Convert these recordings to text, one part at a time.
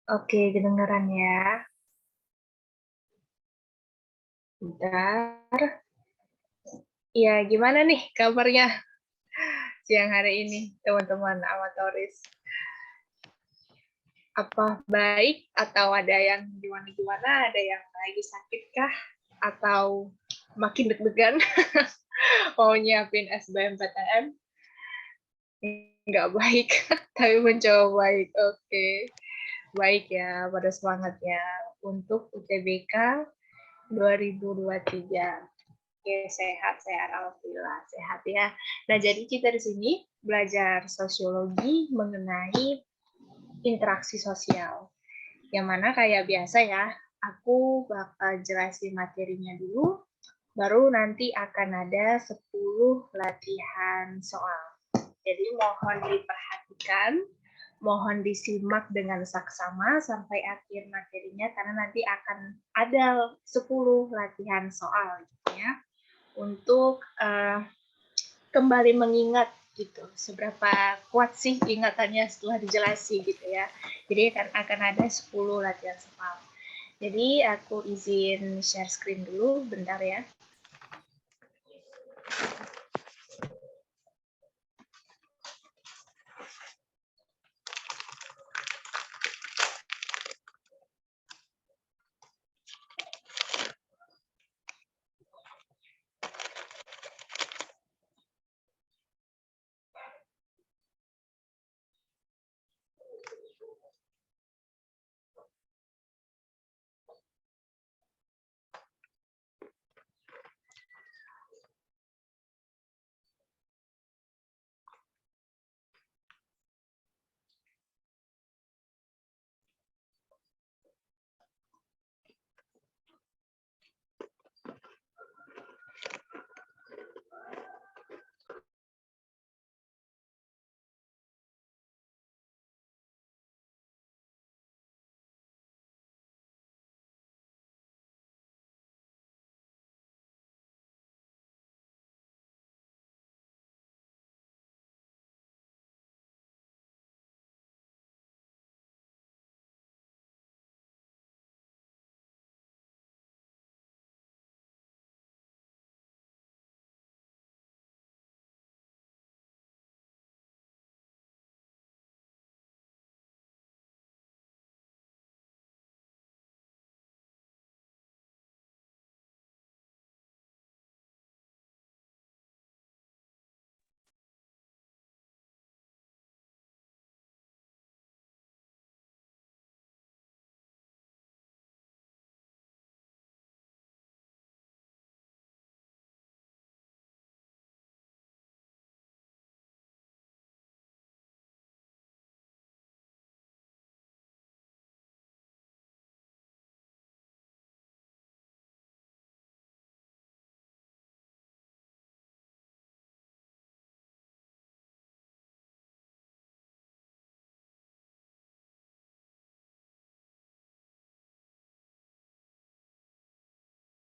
Oke, kedengaran ya. Bentar. Ya, gimana nih kabarnya siang hari ini, teman-teman amatoris? Apa baik atau ada yang gimana-gimana? Ada yang lagi sakit kah? Atau makin deg-degan mau nyiapin SBMPTN? Nggak baik, tapi mencoba baik. Oke, baik ya, pada semangatnya untuk UTBK 2023. Oke, sehat, sehat, alhamdulillah, sehat ya. Nah, jadi kita di sini belajar sosiologi mengenai interaksi sosial. Yang mana kayak biasa ya, aku bakal jelasin materinya dulu, baru nanti akan ada 10 latihan soal. Jadi mohon diperhatikan, mohon disimak dengan saksama sampai akhir materinya, karena nanti akan ada 10 latihan soal gitu ya. Untuk kembali mengingat gitu, seberapa kuat sih ingatannya setelah dijelasi gitu ya. Jadi akan ada 10 latihan soal. Jadi aku izin share screen dulu bentar ya.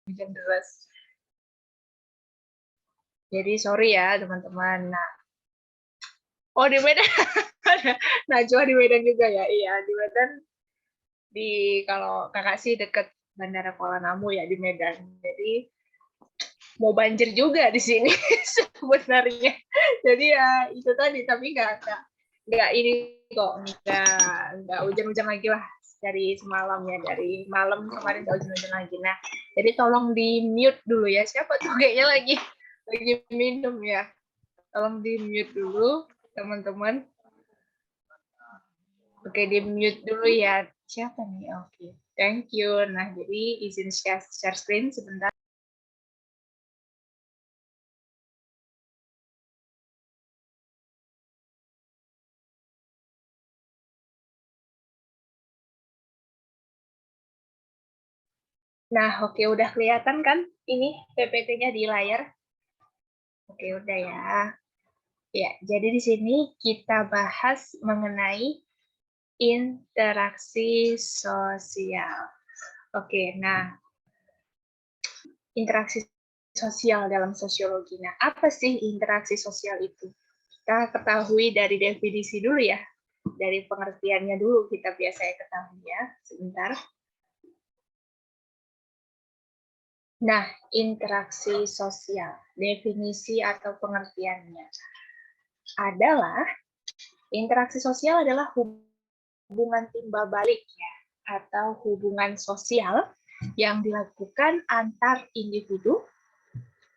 Hujan deras. Jadi sorry ya teman-teman. Nah, oh di Medan. Najwa di Medan juga ya. Iya, di Medan, di kalau kakak sih deket Bandara Kuala Namu ya di Medan. Jadi mau banjir juga di sini sebenarnya. Jadi ya itu tadi, tapi nggak ini kok, nggak hujan-hujan lagi lah dari semalam ya, dari malam kemarin nggak hujan-hujan lagi. Nah, jadi tolong di mute dulu ya. Siapa tuh kayaknya lagi minum ya. Tolong di mute dulu teman-teman. Oke, di mute dulu ya. Siapa nih? Oke, thank you. Nah, jadi izin share screen sebentar. Nah, oke, udah kelihatan kan ini PPT-nya di layar? Oke, udah ya. Ya, jadi di sini kita bahas mengenai interaksi sosial. Oke, nah, interaksi sosial dalam sosiologi. Nah, apa sih interaksi sosial itu? Kita ketahui dari definisi dulu ya. Dari pengertiannya dulu kita biasanya ketahui ya. Sebentar. Nah, interaksi sosial, definisi atau pengertiannya adalah interaksi sosial adalah hubungan timbal balik ya, atau hubungan sosial yang dilakukan antar individu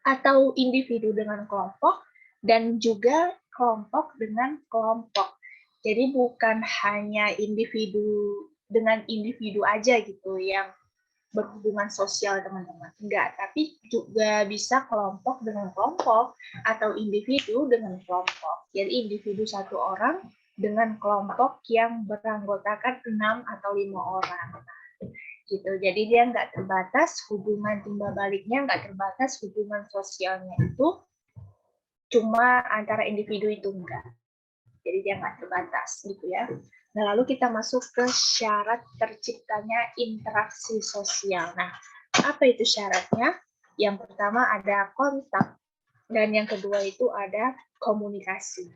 atau individu dengan kelompok dan juga kelompok dengan kelompok. Jadi bukan hanya individu dengan individu aja gitu yang berhubungan sosial teman-teman. Enggak, tapi juga bisa kelompok dengan kelompok atau individu dengan kelompok. Jadi individu satu orang dengan kelompok yang beranggotakan 6 atau 5 orang. Gitu. Jadi dia nggak terbatas, hubungan timbal baliknya nggak terbatas, hubungan sosialnya itu cuma antara individu itu enggak. Jadi dia nggak terbatas gitu ya. Nah, lalu kita masuk ke syarat terciptanya interaksi sosial. Nah, apa itu syaratnya? Yang pertama ada kontak, dan yang kedua itu ada komunikasi.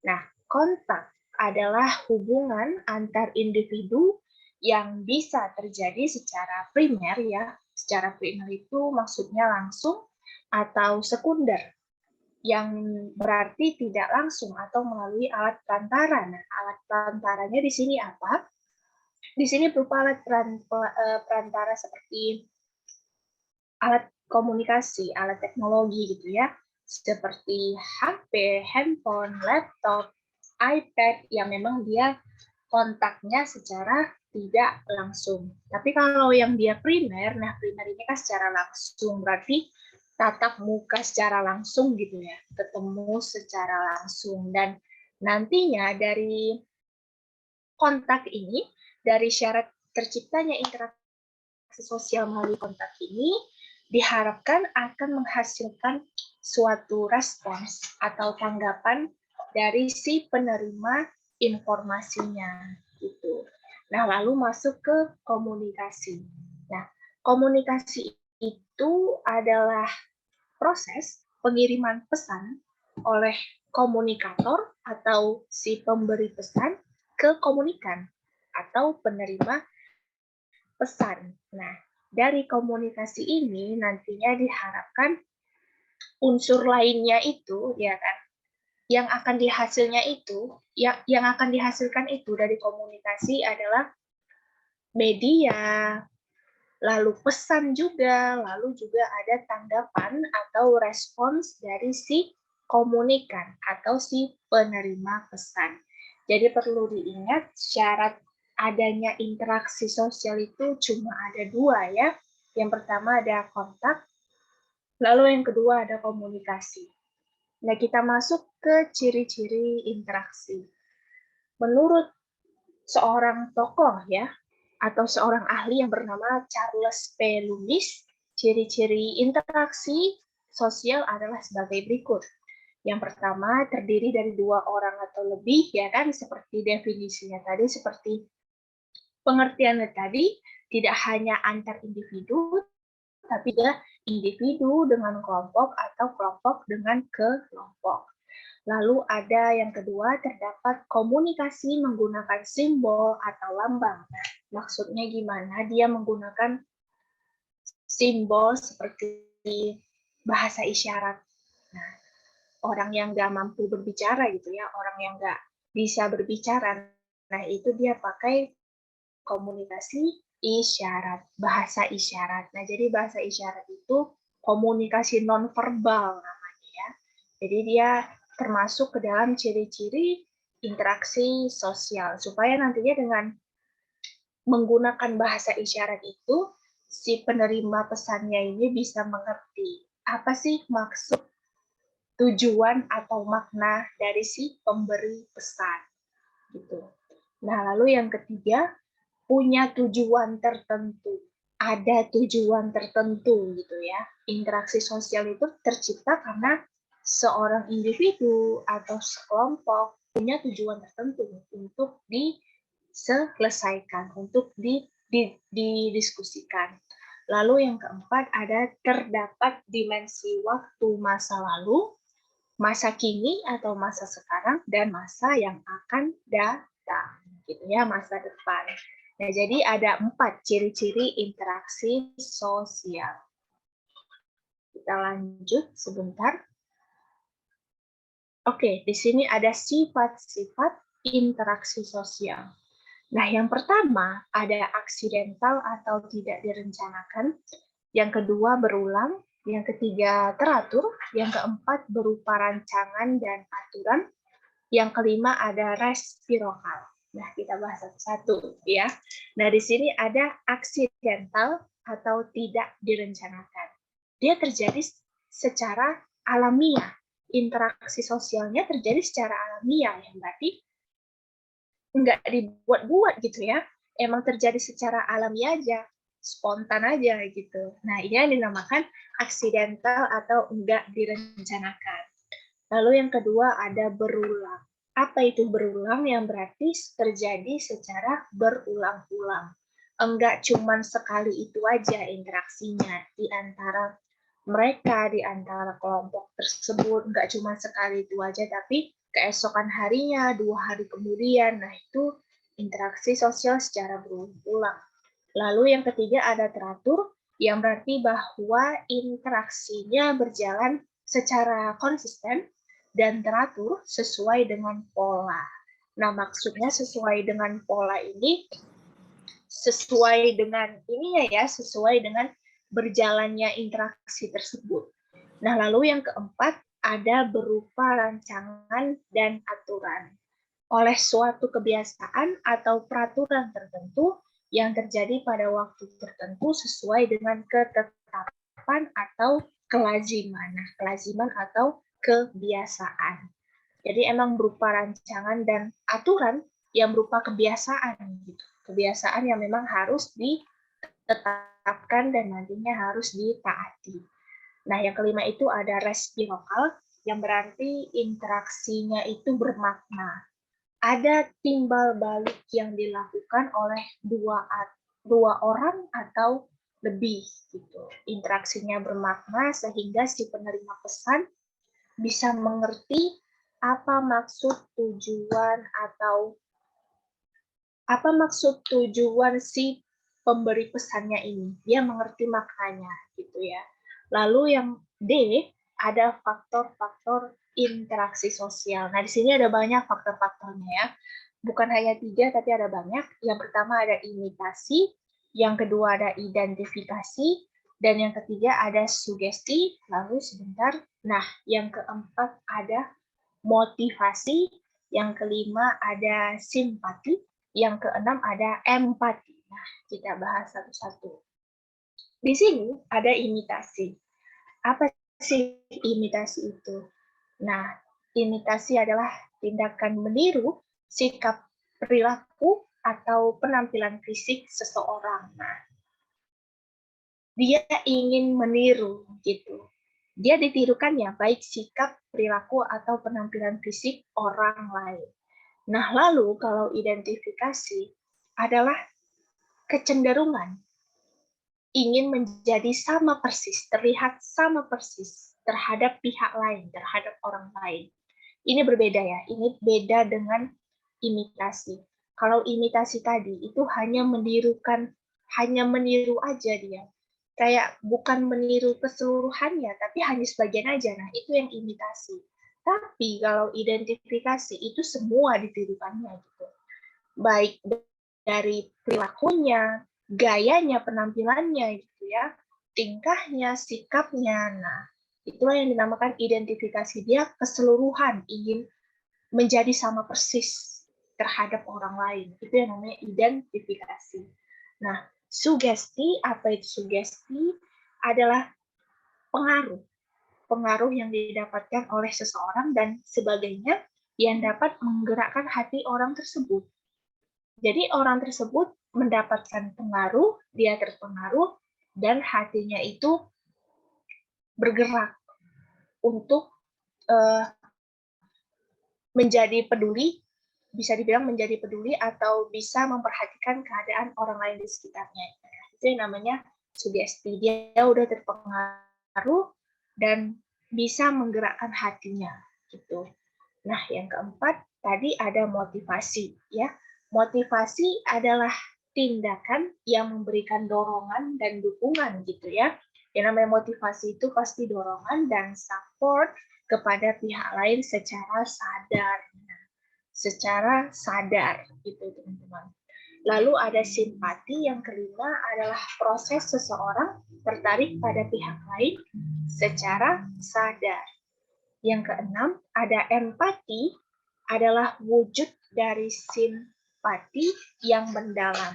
Nah, kontak adalah hubungan antar individu yang bisa terjadi secara primer ya. Secara primer itu maksudnya langsung atau sekunder, yang berarti tidak langsung atau melalui alat perantara. Nah, alat perantaranya di sini apa? Di sini berupa alat perantara seperti alat komunikasi, alat teknologi gitu ya, seperti HP, handphone, laptop, iPad yang memang dia kontaknya secara tidak langsung. Tapi kalau yang dia primer, nah primer ini kan secara langsung, berarti tatap muka secara langsung gitu ya, ketemu secara langsung. Dan nantinya dari kontak ini, dari syarat terciptanya interaksi sosial melalui kontak ini, diharapkan akan menghasilkan suatu respons atau tanggapan dari si penerima informasinya gitu. Nah, lalu masuk ke komunikasi. Nah, komunikasi itu adalah proses pengiriman pesan oleh komunikator atau si pemberi pesan ke komunikan atau penerima pesan. Nah, dari komunikasi ini nantinya diharapkan unsur lainnya itu ya kan yang akan dihasilnya itu yang akan dihasilkan itu dari komunikasi adalah media, lalu pesan juga, lalu juga ada tanggapan atau respons dari si komunikan atau si penerima pesan. Jadi perlu diingat syarat adanya interaksi sosial itu cuma ada dua ya. Yang pertama ada kontak, lalu yang kedua ada komunikasi. Nah, kita masuk ke ciri-ciri interaksi. Menurut seorang tokoh ya, atau seorang ahli yang bernama Charles P. Lewis, ciri-ciri interaksi sosial adalah sebagai berikut. Yang pertama, terdiri dari dua orang atau lebih, ya kan, seperti definisinya tadi, seperti pengertiannya tadi, tidak hanya antar individu, tapi juga individu dengan kelompok atau kelompok dengan kelompok. Lalu ada yang kedua, terdapat komunikasi menggunakan simbol atau lambang. Nah, maksudnya gimana? Dia menggunakan simbol seperti bahasa isyarat. Nah, orang yang nggak mampu berbicara gitu ya, orang yang nggak bisa berbicara, nah itu dia pakai komunikasi isyarat, bahasa isyarat. Nah, jadi bahasa isyarat itu komunikasi nonverbal namanya ya. Jadi dia termasuk ke dalam ciri-ciri interaksi sosial supaya nantinya dengan menggunakan bahasa isyarat itu si penerima pesannya ini bisa mengerti apa sih maksud, tujuan atau makna dari si pemberi pesan gitu. Nah, lalu yang ketiga, punya tujuan tertentu. Ada tujuan tertentu gitu ya. Interaksi sosial itu tercipta karena seorang individu atau sekelompok punya tujuan tertentu untuk diselesaikan, untuk didiskusikan. Lalu yang keempat ada terdapat dimensi waktu masa lalu, masa kini atau masa sekarang, dan masa yang akan datang. kita, gitu ya, masa depan. Nah, jadi ada 4 ciri-ciri interaksi sosial. Kita lanjut sebentar. Oke, di sini ada sifat-sifat interaksi sosial. Nah, yang pertama ada aksidental atau tidak direncanakan, yang kedua berulang, yang ketiga teratur, yang keempat berupa rancangan dan aturan, yang kelima ada resiprokal. Nah, kita bahas satu-satu ya. Nah, di sini ada aksidental atau tidak direncanakan. Dia terjadi secara alamiah. Interaksi sosialnya terjadi secara alamiah, yang berarti nggak dibuat-buat gitu ya. Emang terjadi secara alami aja, spontan aja gitu. Nah, ini yang dinamakan aksidental atau enggak direncanakan. Lalu yang kedua ada berulang. Apa itu berulang? Yang berarti terjadi secara berulang-ulang. Enggak cuman sekali itu aja interaksinya di antara mereka, di antara kelompok tersebut, enggak cuma sekali itu aja, tapi keesokan harinya, 2 hari kemudian. Nah, itu interaksi sosial secara berulang-ulang. Lalu yang ketiga ada teratur, yang berarti bahwa interaksinya berjalan secara konsisten dan teratur sesuai dengan pola. Nah, maksudnya sesuai dengan pola ini, sesuai dengan ininya ya, sesuai dengan berjalannya interaksi tersebut. Nah, lalu yang keempat ada berupa rancangan dan aturan. Oleh suatu kebiasaan atau peraturan tertentu yang terjadi pada waktu tertentu sesuai dengan ketetapan atau kelaziman. Nah, kelaziman atau kebiasaan. Jadi emang berupa rancangan dan aturan yang berupa kebiasaan gitu. Kebiasaan yang memang harus ditetapkan dan nantinya harus ditaati. Nah, yang kelima itu ada resiprokal, yang berarti interaksinya itu bermakna. Ada timbal balik yang dilakukan oleh dua orang atau lebih gitu. Interaksinya bermakna sehingga si penerima pesan bisa mengerti apa maksud tujuan atau apa maksud tujuan si pemberi pesannya ini. Dia mengerti maknanya gitu ya. Lalu yang D ada faktor-faktor interaksi sosial. Nah, di sini ada banyak faktor-faktornya ya. Bukan hanya 3, tapi ada banyak. Yang pertama ada imitasi, yang kedua ada identifikasi, dan yang ketiga ada sugesti. Lalu sebentar. Nah, yang keempat ada motivasi, yang kelima ada simpati, yang keenam ada empati. Nah, kita bahas satu-satu. Di sini ada imitasi. Apa sih imitasi itu? Nah, imitasi adalah tindakan meniru sikap, perilaku, atau penampilan fisik seseorang. Nah, dia ingin meniru gitu. Dia ditirukannya baik sikap, perilaku, atau penampilan fisik orang lain. Nah, lalu kalau identifikasi adalah kecenderungan ingin menjadi sama persis, terlihat sama persis terhadap pihak lain, terhadap orang lain. Ini berbeda ya, ini beda dengan imitasi. Kalau imitasi tadi itu hanya menirukan, hanya meniru aja dia. Kayak bukan meniru keseluruhannya, tapi hanya sebagian aja. Nah, itu yang imitasi. Tapi kalau identifikasi itu semua ditirukannya gitu. Baik dari perilakunya, gayanya, penampilannya gitu ya, tingkahnya, sikapnya. Nah, itulah yang dinamakan identifikasi. Dia keseluruhan ingin menjadi sama persis terhadap orang lain. Itu yang namanya identifikasi. Nah, sugesti, apa itu sugesti? Adalah pengaruh. Pengaruh yang didapatkan oleh seseorang dan sebagainya yang dapat menggerakkan hati orang tersebut. Jadi orang tersebut mendapatkan pengaruh, dia terpengaruh, dan hatinya itu bergerak untuk menjadi peduli, bisa dibilang menjadi peduli atau bisa memperhatikan keadaan orang lain di sekitarnya. Itu yang namanya sugesti. Dia udah terpengaruh dan bisa menggerakkan hatinya gitu. Nah, yang keempat tadi ada motivasi, ya. Motivasi adalah tindakan yang memberikan dorongan dan dukungan gitu ya. Yang namanya motivasi itu pasti dorongan dan support kepada pihak lain secara sadar. Secara sadar gitu teman-teman. Lalu ada simpati, yang kelima adalah proses seseorang tertarik pada pihak lain secara sadar. Yang keenam ada empati, adalah wujud dari simpati yang mendalam.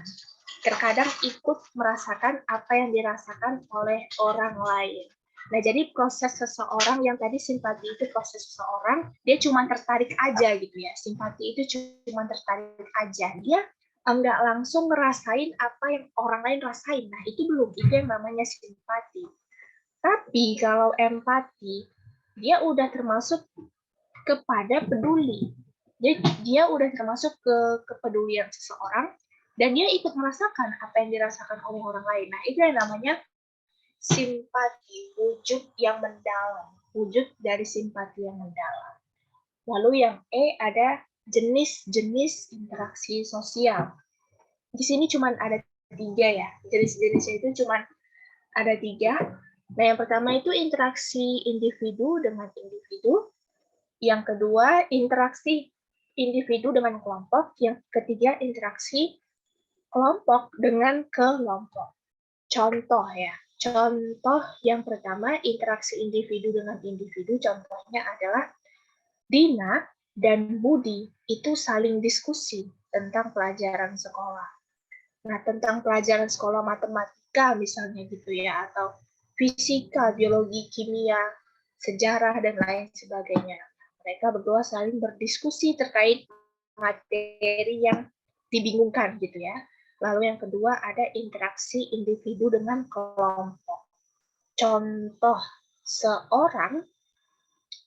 Terkadang ikut merasakan apa yang dirasakan oleh orang lain. Nah, jadi proses seseorang yang tadi simpati itu proses seseorang, dia cuma tertarik aja gitu ya. Simpati itu cuma tertarik aja. Dia enggak langsung ngerasain apa yang orang lain rasain. Nah, itu belum. Itu yang namanya simpati. Tapi kalau empati, dia udah termasuk kepada peduli. Jadi dia udah termasuk ke kepedulian seseorang dan dia ikut merasakan apa yang dirasakan oleh orang lain. Nah, itu yang namanya simpati, wujud yang mendalam, wujud dari simpati yang mendalam. Lalu yang E ada jenis-jenis interaksi sosial. Di sini cuma ada 3 ya, jenis-jenisnya itu cuma ada 3. Nah, yang pertama itu interaksi individu dengan individu, yang kedua interaksi individu dengan kelompok, yang ketiga interaksi kelompok dengan kelompok. Contoh ya, contoh yang pertama interaksi individu dengan individu, contohnya adalah Dina dan Budi itu saling diskusi tentang pelajaran sekolah. Nah, tentang pelajaran sekolah matematika misalnya gitu ya, atau fisika, biologi, kimia, sejarah, dan lain sebagainya. Mereka berdua saling berdiskusi terkait materi yang dibingungkan gitu ya. Lalu yang kedua ada interaksi individu dengan kelompok. Contoh seorang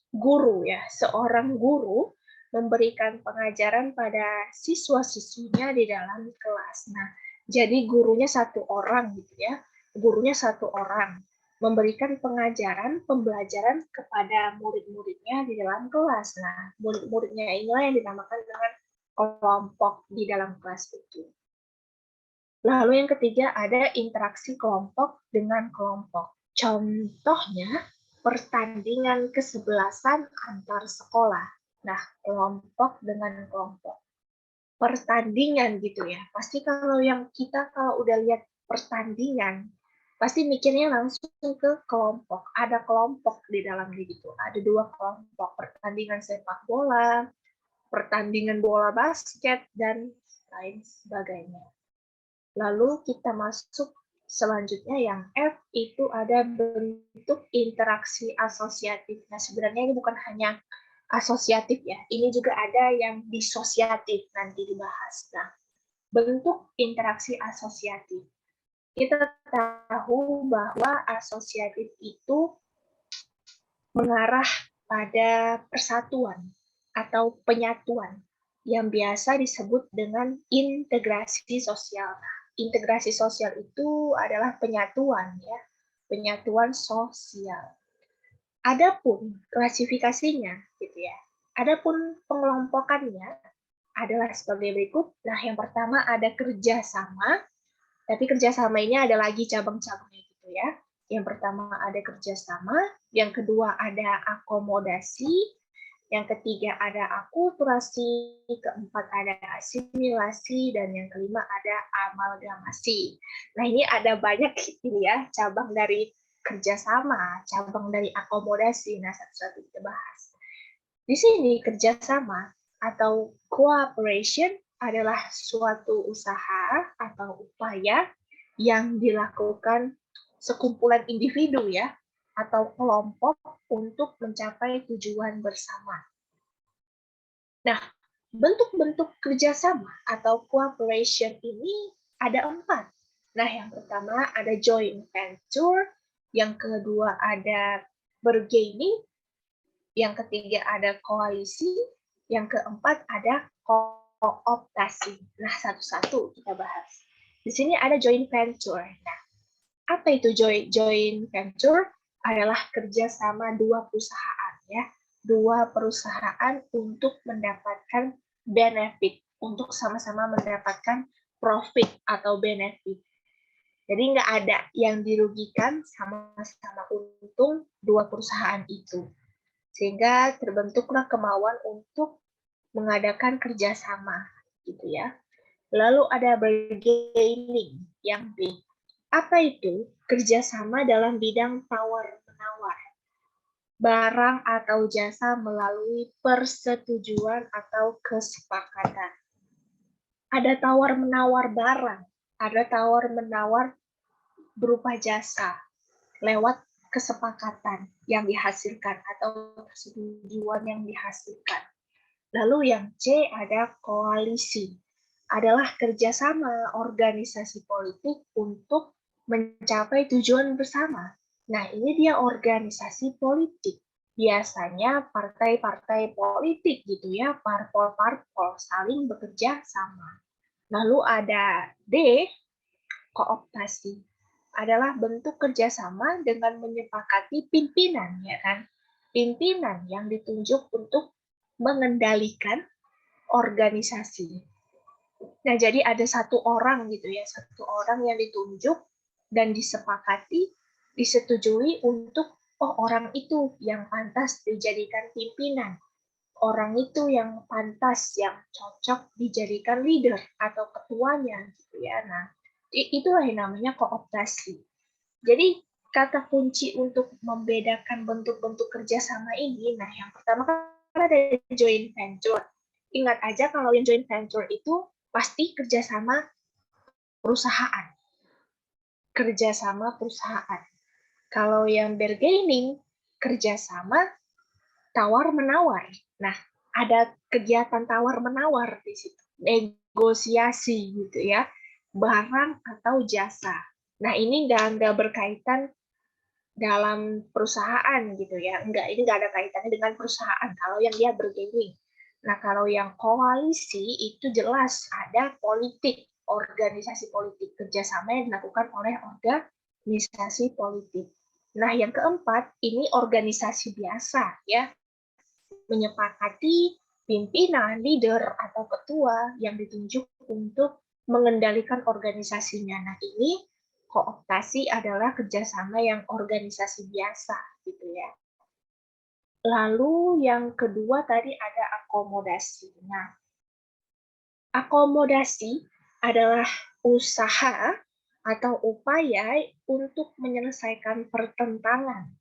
guru ya, seorang guru memberikan pengajaran pada siswa-siswinya di dalam kelas. Nah, jadi gurunya satu orang gitu ya, gurunya satu orang memberikan pengajaran, pembelajaran kepada murid-muridnya di dalam kelas. Nah, murid-muridnya inilah yang dinamakan dengan kelompok di dalam kelas itu. Lalu yang ketiga ada interaksi kelompok dengan kelompok. Contohnya, pertandingan kesebelasan antar sekolah. Nah, kelompok dengan kelompok. Pertandingan gitu ya. Pasti kalau udah lihat pertandingan, pasti mikirnya langsung ke kelompok. Ada kelompok di dalamnya gitu. Ada 2 kelompok. Pertandingan sepak bola, pertandingan bola basket, dan lain sebagainya. Lalu kita masuk selanjutnya yang F, itu ada bentuk interaksi asosiatif. Nah, sebenarnya ini bukan hanya asosiatif ya, ini juga ada yang disosiatif nanti dibahas. Nah, bentuk interaksi asosiatif. Kita tahu bahwa asosiatif itu mengarah pada persatuan atau penyatuan yang biasa disebut dengan integrasi sosial. Integrasi sosial itu adalah penyatuan ya, penyatuan sosial. Adapun klasifikasinya gitu ya. Adapun pengelompokannya adalah sebagai berikut. Nah, yang pertama ada kerjasama, tapi kerjasama ini ada lagi cabang-cabangnya gitu ya. Yang pertama ada kerjasama, yang kedua ada akomodasi, yang ketiga ada akulturasi, keempat ada asimilasi, dan yang kelima ada amalgamasi. Nah, ini ada banyak ini ya, cabang dari kerjasama, cabang dari akomodasi. Nah, satu-satu kita bahas. Di sini kerjasama atau cooperation adalah suatu usaha atau upaya yang dilakukan sekumpulan individu ya, atau kelompok untuk mencapai tujuan bersama. Nah, bentuk-bentuk kerjasama atau cooperation ini ada 4. Nah, yang pertama ada joint venture, yang kedua ada bargaining, yang ketiga ada koalisi, yang keempat ada kooptasi. Nah, satu-satu kita bahas. Di sini ada joint venture. Nah, apa itu joint venture? Adalah kerjasama 2 perusahaan ya. dua perusahaan untuk mendapatkan benefit, untuk sama-sama mendapatkan profit atau benefit. Jadi nggak ada yang dirugikan, sama-sama untung dua perusahaan itu. Sehingga terbentuklah kemauan untuk mengadakan kerjasama, gitu ya. Lalu ada bargaining yang B. Apa itu? Kerjasama dalam bidang tawar-menawar barang atau jasa melalui persetujuan atau kesepakatan. Ada tawar-menawar barang, ada tawar-menawar berupa jasa lewat kesepakatan yang dihasilkan atau persetujuan yang dihasilkan. Lalu yang C ada koalisi, adalah kerjasama organisasi politik untuk mencapai tujuan bersama. Nah, ini dia organisasi politik. Biasanya partai-partai politik gitu ya, parpol-parpol saling bekerja sama. Lalu ada D, kooptasi. Adalah bentuk kerjasama dengan menyepakati pimpinan, ya kan? Pimpinan yang ditunjuk untuk mengendalikan organisasi. Nah, jadi ada satu orang gitu ya, satu orang yang ditunjuk dan disepakati, disetujui untuk orang itu yang pantas dijadikan pimpinan. Orang itu yang pantas, yang cocok dijadikan leader atau ketuanya gitu ya. Nah, itulah yang namanya kooptasi. Jadi kata kunci untuk membedakan bentuk-bentuk kerjasama ini, nah yang pertama kan ada joint venture. Ingat aja kalau yang joint venture itu pasti kerjasama perusahaan. Kerjasama perusahaan. Kalau yang bargaining, kerjasama tawar-menawar. Nah, ada kegiatan tawar-menawar di situ. Negosiasi gitu ya. Barang atau jasa. Nah, ini nggak berkaitan dalam perusahaan gitu ya. Ini nggak ada kaitannya dengan perusahaan kalau yang dia bargaining. Nah, kalau yang koalisi itu jelas ada politik, organisasi politik, kerjasama yang dilakukan oleh organisasi politik. Nah, yang keempat, ini organisasi biasa ya, menyepakati pimpinan, leader, atau ketua yang ditunjuk untuk mengendalikan organisasinya. Nah, ini kooptasi adalah kerjasama yang organisasi biasa, gitu ya. Lalu yang kedua tadi ada akomodasi. Nah, akomodasi adalah usaha atau upaya untuk menyelesaikan pertentangan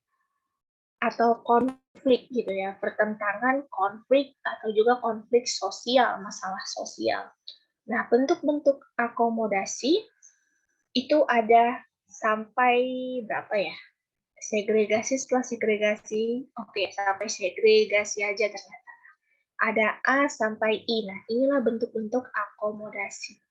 atau konflik gitu ya, pertentangan, konflik, atau juga konflik sosial, masalah sosial. Nah, bentuk-bentuk akomodasi itu ada sampai berapa ya? Segregasi setelah segregasi, oke, sampai segregasi aja ternyata. Ada A sampai I. Nah, inilah bentuk-bentuk akomodasi.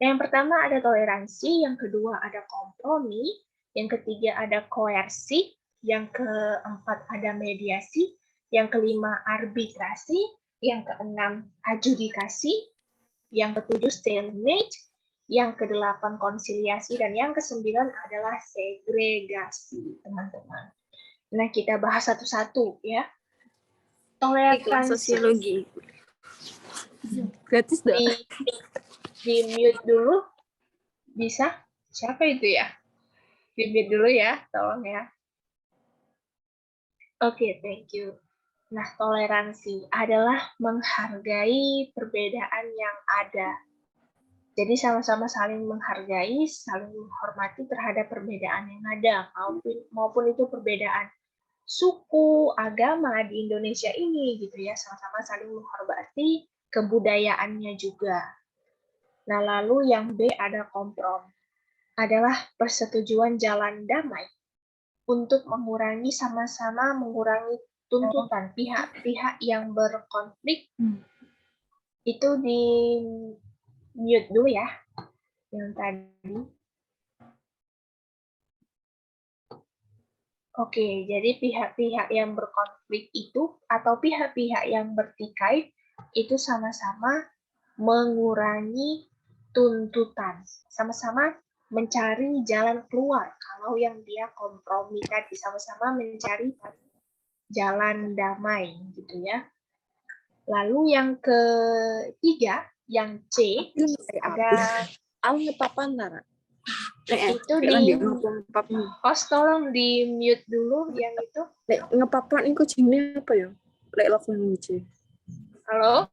Nah, yang pertama ada toleransi, yang kedua ada kompromi, yang ketiga ada koersi, yang keempat ada mediasi, yang kelima arbitrasi, yang keenam adjudikasi, yang ketujuh stalemate, yang kedelapan konsiliasi, dan yang kesembilan adalah segregasi, teman-teman. Nah, kita bahas satu-satu ya. Toleransi. Sosiologi. Gratis dong. Di mute dulu. Bisa? Siapa itu ya? Di mute dulu ya, tolong ya. Oke, thank you. Nah, toleransi adalah menghargai perbedaan yang ada. Jadi sama-sama saling menghargai, saling menghormati terhadap perbedaan yang ada, maupun itu perbedaan suku, agama di Indonesia ini gitu ya, sama-sama saling menghormati kebudayaannya juga. Nah, lalu yang B ada kompromi. Adalah persetujuan jalan damai untuk mengurangi sama-sama mengurangi tuntutan pihak-pihak yang berkonflik. Itu di mute dulu ya, yang tadi. Oke, jadi pihak-pihak yang berkonflik itu atau pihak-pihak yang bertikai itu sama-sama mengurangi tuntutan, sama-sama mencari jalan keluar. Kalau yang dia kompromi tadi sama-sama mencari jalan damai gitu ya. Lalu yang ketiga, yang C, ada ngepapan Tara. itu di host tolong di mute dulu yang itu. Ngepapan itu jenisnya apa ya? Lek lagu C. Halo,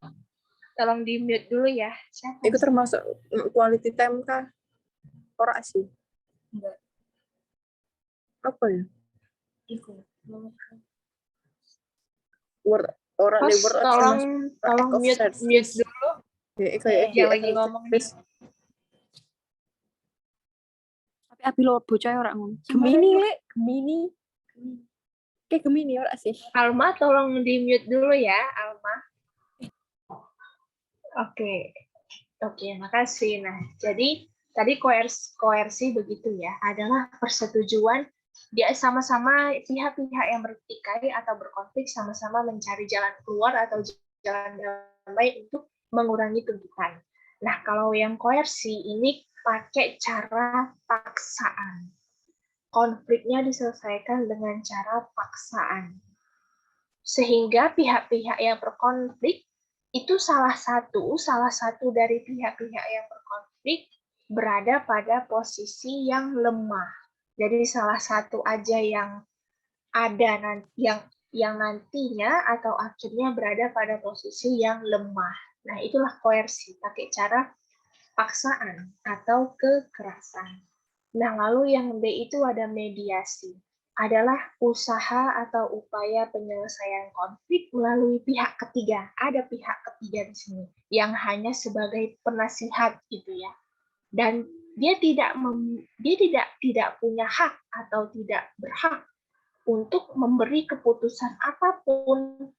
tolong di mute dulu ya. Siapa? Itu termasuk quality time kah? Ora sih. Enggak. Apa ya? Itu. Word orang Host, word tolong mute dulu. Yang lagi ngomong nih. Tapi abi lo bocah ora ngono. Gemini. Kayak Gemini ora sih. Alma tolong di mute dulu ya, Alma. Oke, makasih. Nah, jadi tadi koersi begitu ya, adalah persetujuan dia sama-sama pihak-pihak yang bertikai atau berkonflik sama-sama mencari jalan keluar atau jalan damai untuk mengurangi tuntutan. Nah, kalau yang koersi ini pakai cara paksaan. Konfliknya diselesaikan dengan cara paksaan. Sehingga pihak-pihak yang berkonflik itu salah satu dari pihak-pihak yang berkonflik berada pada posisi yang lemah. Jadi salah satu aja yang ada yang nantinya atau akhirnya berada pada posisi yang lemah. Nah, itulah koersi, pakai cara paksaan atau kekerasan. Nah, lalu yang B itu ada mediasi. Adalah usaha atau upaya penyelesaian konflik melalui pihak ketiga. Ada pihak ketiga di sini yang hanya sebagai penasihat gitu ya. Dan dia tidak punya hak atau tidak berhak untuk memberi keputusan apapun.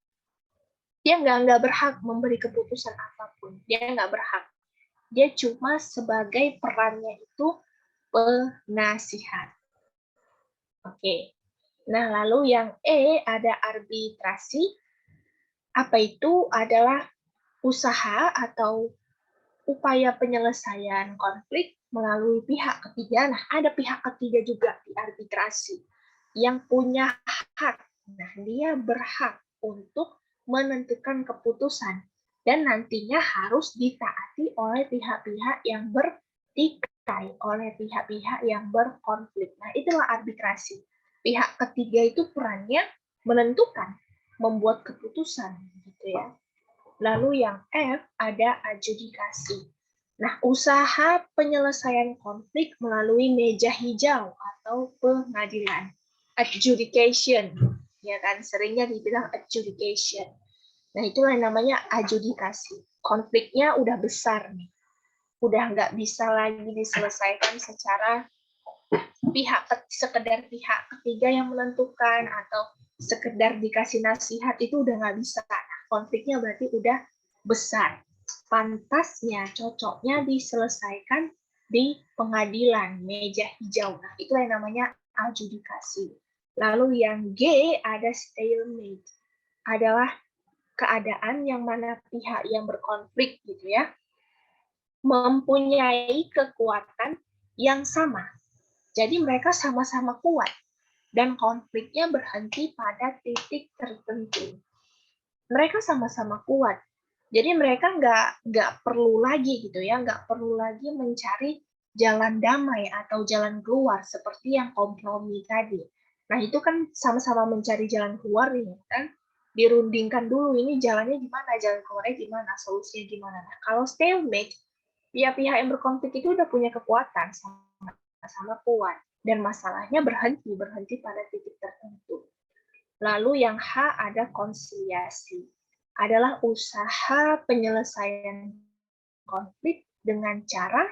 Dia nggak berhak memberi keputusan apapun. Dia nggak berhak. Dia cuma sebagai perannya itu penasihat. Oke. Nah, lalu yang E ada arbitrasi. Apa itu? Adalah usaha atau upaya penyelesaian konflik melalui pihak ketiga. Nah, ada pihak ketiga juga di arbitrasi yang punya hak. Nah, dia berhak untuk menentukan keputusan dan nantinya harus ditaati oleh pihak-pihak yang bertikai, oleh pihak-pihak yang berkonflik. Nah, itulah arbitrasi. Pihak ketiga itu perannya menentukan, membuat keputusan gitu ya. Lalu yang F ada adjudikasi. Nah, usaha penyelesaian konflik melalui meja hijau atau pengadilan. Adjudication, ya kan? Seringnya dibilang adjudication. Nah, itulah yang namanya adjudikasi. Konfliknya udah besar nih. Udah nggak bisa lagi diselesaikan secara sekedar pihak ketiga yang menentukan atau sekedar dikasih nasihat, itu udah nggak bisa. Konfliknya berarti udah besar. Pantasnya, cocoknya diselesaikan di pengadilan, meja hijau. Nah, itu yang namanya adjudikasi. Lalu yang G ada stalemate. Adalah keadaan yang mana pihak yang berkonflik gitu ya, mempunyai kekuatan yang sama. Jadi mereka sama-sama kuat dan konfliknya berhenti pada titik tertentu. Mereka sama-sama kuat. Jadi mereka nggak perlu lagi gitu ya, nggak perlu lagi mencari jalan damai atau jalan keluar seperti yang kompromi tadi. Nah, itu kan sama-sama mencari jalan keluar nih kan, dirundingkan dulu ini jalannya gimana, jalan keluarnya gimana, solusinya gimana. Nah, kalau stalemate, pihak-pihak yang berkonflik itu udah punya kekuatan, sama-sama kuat, dan masalahnya berhenti pada titik tertentu. Lalu yang H ada konsiliasi. Adalah usaha penyelesaian konflik dengan cara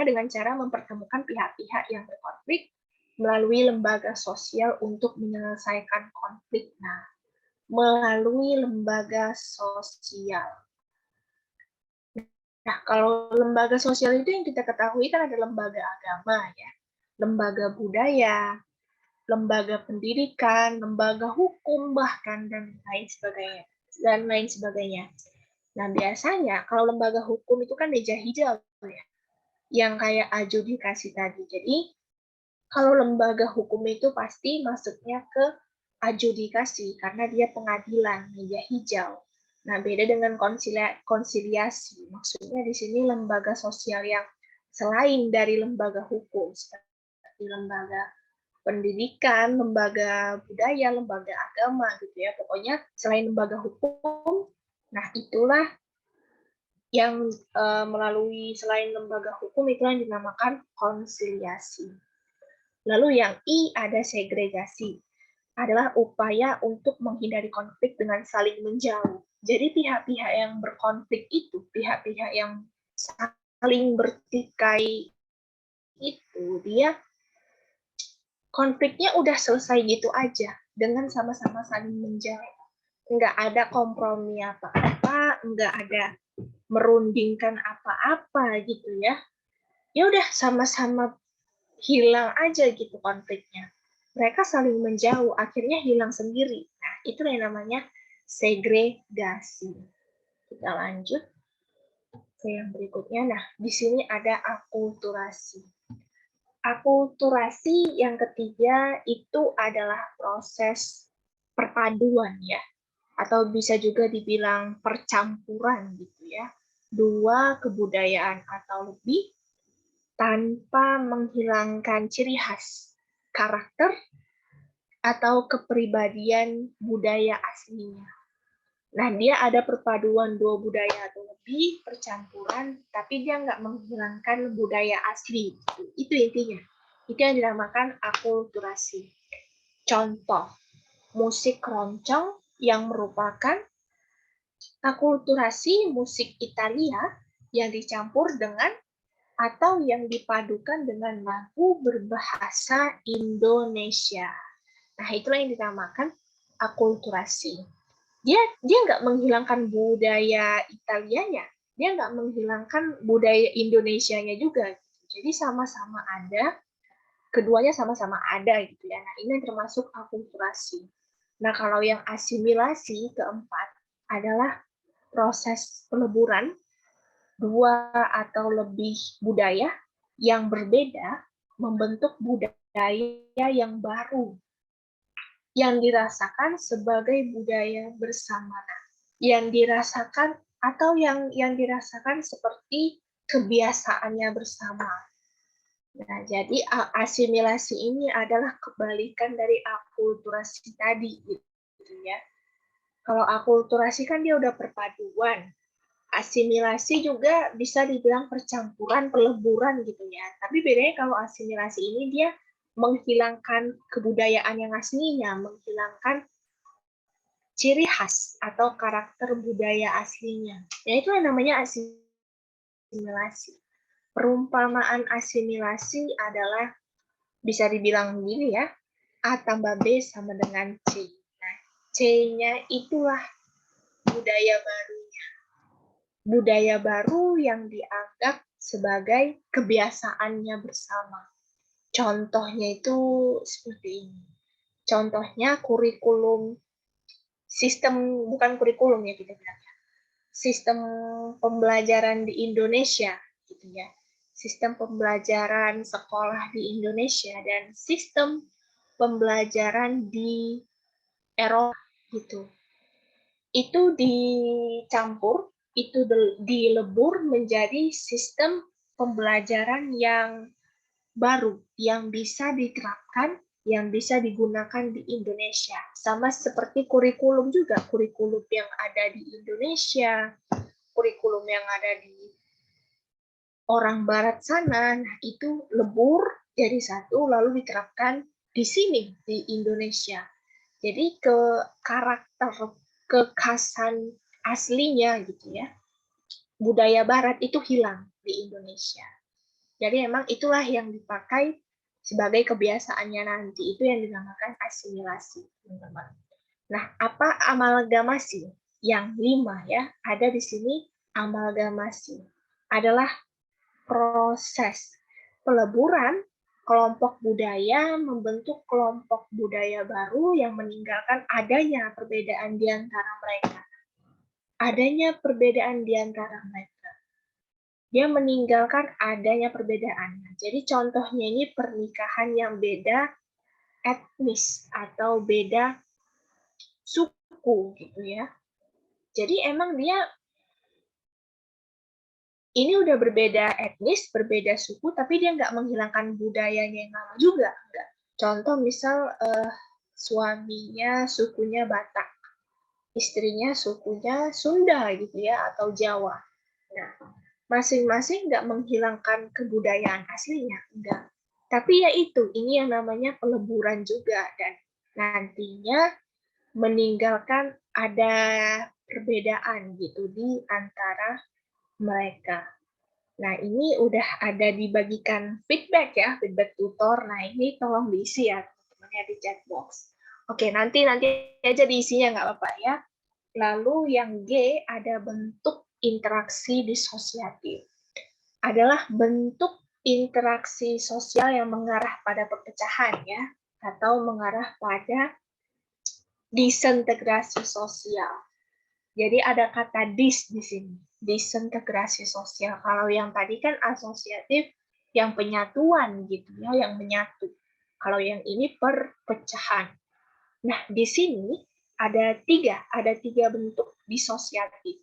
dengan cara mempertemukan pihak-pihak yang berkonflik melalui lembaga sosial untuk menyelesaikan konflik. Nah, melalui lembaga sosial. Nah, kalau lembaga sosial itu yang kita ketahui kan ada lembaga agama ya, lembaga budaya, lembaga pendidikan, lembaga hukum bahkan dan lain sebagainya. Nah, biasanya kalau lembaga hukum itu kan meja hijau ya, yang kayak adjudikasi tadi. Jadi Kalau lembaga hukum itu pasti masuknya ke adjudikasi, karena dia pengadilan, meja hijau. Nah, beda dengan konsiliasi. Maksudnya di sini lembaga sosial yang selain dari lembaga hukum, seperti lembaga pendidikan, lembaga budaya, lembaga agama, gitu ya. Pokoknya selain lembaga hukum, nah itulah yang melalui selain lembaga hukum itu yang dinamakan konsiliasi. Lalu yang I ada segregasi, adalah upaya untuk menghindari konflik dengan saling menjauh. Jadi pihak-pihak yang berkonflik itu, pihak-pihak yang saling bertikai itu, dia konfliknya udah selesai gitu aja, dengan sama-sama saling menjauh. Nggak ada kompromi apa-apa, nggak ada merundingkan apa-apa gitu ya. Ya udah sama-sama hilang aja gitu konfliknya. Mereka saling menjauh, akhirnya hilang sendiri. Nah, itu yang namanya segregasi. Kita lanjut ke yang berikutnya. Nah, di sini ada akulturasi. Akulturasi yang ketiga itu adalah proses perpaduan ya, atau bisa juga dibilang percampuran gitu ya. Dua kebudayaan atau lebih tanpa menghilangkan ciri khas, karakter, atau kepribadian budaya aslinya. Nah, dia ada perpaduan dua budaya atau lebih, percampuran, tapi dia nggak menghilangkan budaya asli. Itu intinya. Itu yang dinamakan akulturasi. Contoh, musik keroncong yang merupakan akulturasi musik Italia yang dicampur dengan atau yang dipadukan dengan lagu berbahasa Indonesia. Nah, itulah yang dinamakan akulturasi. Dia nggak menghilangkan budaya Italianya, dia nggak menghilangkan budaya Indonesianya juga. Jadi sama-sama ada, keduanya sama-sama ada gitu ya. Nah, ini termasuk akulturasi. Nah, kalau yang asimilasi keempat adalah proses peleburan dua atau lebih budaya yang berbeda membentuk budaya yang baru yang dirasakan sebagai budaya bersama, yang dirasakan atau yang dirasakan seperti kebiasaannya bersama. Nah, jadi asimilasi ini adalah kebalikan dari akulturasi tadi, gitu ya. Kalau akulturasi kan dia udah perpaduan, asimilasi juga bisa dibilang percampuran, peleburan gitu ya. Tapi bedanya kalau asimilasi ini dia menghilangkan kebudayaan yang aslinya, menghilangkan ciri khas atau karakter budaya aslinya. Ya itu yang namanya asimilasi. Perumpamaan asimilasi adalah bisa dibilang begini ya, A tambah B sama dengan C. Nah, C-nya itulah budaya barunya. Budaya baru yang dianggap sebagai kebiasaannya bersama. Contohnya itu seperti ini. Contohnya kurikulum, sistem, bukan kurikulum ya kita bilang, sistem pembelajaran di Indonesia gitu ya. Sistem pembelajaran sekolah di Indonesia dan sistem pembelajaran di Eropa gitu. Itu dicampur, itu dilebur menjadi sistem pembelajaran yang baru yang bisa diterapkan, yang bisa digunakan di Indonesia. Sama seperti kurikulum juga, kurikulum yang ada di Indonesia, kurikulum yang ada di orang barat sana, nah itu lebur jadi satu lalu diterapkan di sini di Indonesia. Jadi ke karakter kekhasan aslinya gitu ya. Budaya barat itu hilang di Indonesia. Jadi memang itulah yang dipakai sebagai kebiasaannya nanti. Itu yang dinamakan asimilasi, teman-teman. Nah, apa amalgamasi? Yang 5 ya, ada di sini amalgamasi. Adalah proses peleburan kelompok budaya membentuk kelompok budaya baru yang meninggalkan adanya perbedaan di antara mereka. Adanya perbedaan di antara mereka. dia meninggalkan adanya perbedaan. Jadi contohnya ini pernikahan yang beda etnis atau beda suku gitu ya. Jadi emang dia ini udah berbeda etnis, berbeda suku, tapi dia nggak menghilangkan budayanya yang lama juga. Enggak. Contoh misal suaminya sukunya Batak, istrinya sukunya Sunda gitu ya, atau Jawa. Nah, masing-masing nggak menghilangkan kebudayaan aslinya, enggak. Tapi ya itu, ini yang namanya peleburan juga, dan nantinya meninggalkan ada perbedaan gitu di antara mereka. Nah, ini udah ada dibagikan feedback ya, feedback tutor. Nah, ini tolong diisi ya, teman-teman di chat box. Oke, nanti aja diisinya nggak apa-apa ya. Lalu yang G ada bentuk interaksi disosiatif. Adalah bentuk interaksi sosial yang mengarah pada perpecahan ya, atau mengarah pada disintegrasi sosial. Jadi ada kata dis di sini, disintegrasi sosial. Kalau yang tadi kan asosiatif, yang penyatuan gitu ya, yang menyatu. Kalau yang ini perpecahan. Nah, di sini ada tiga bentuk disosiatif.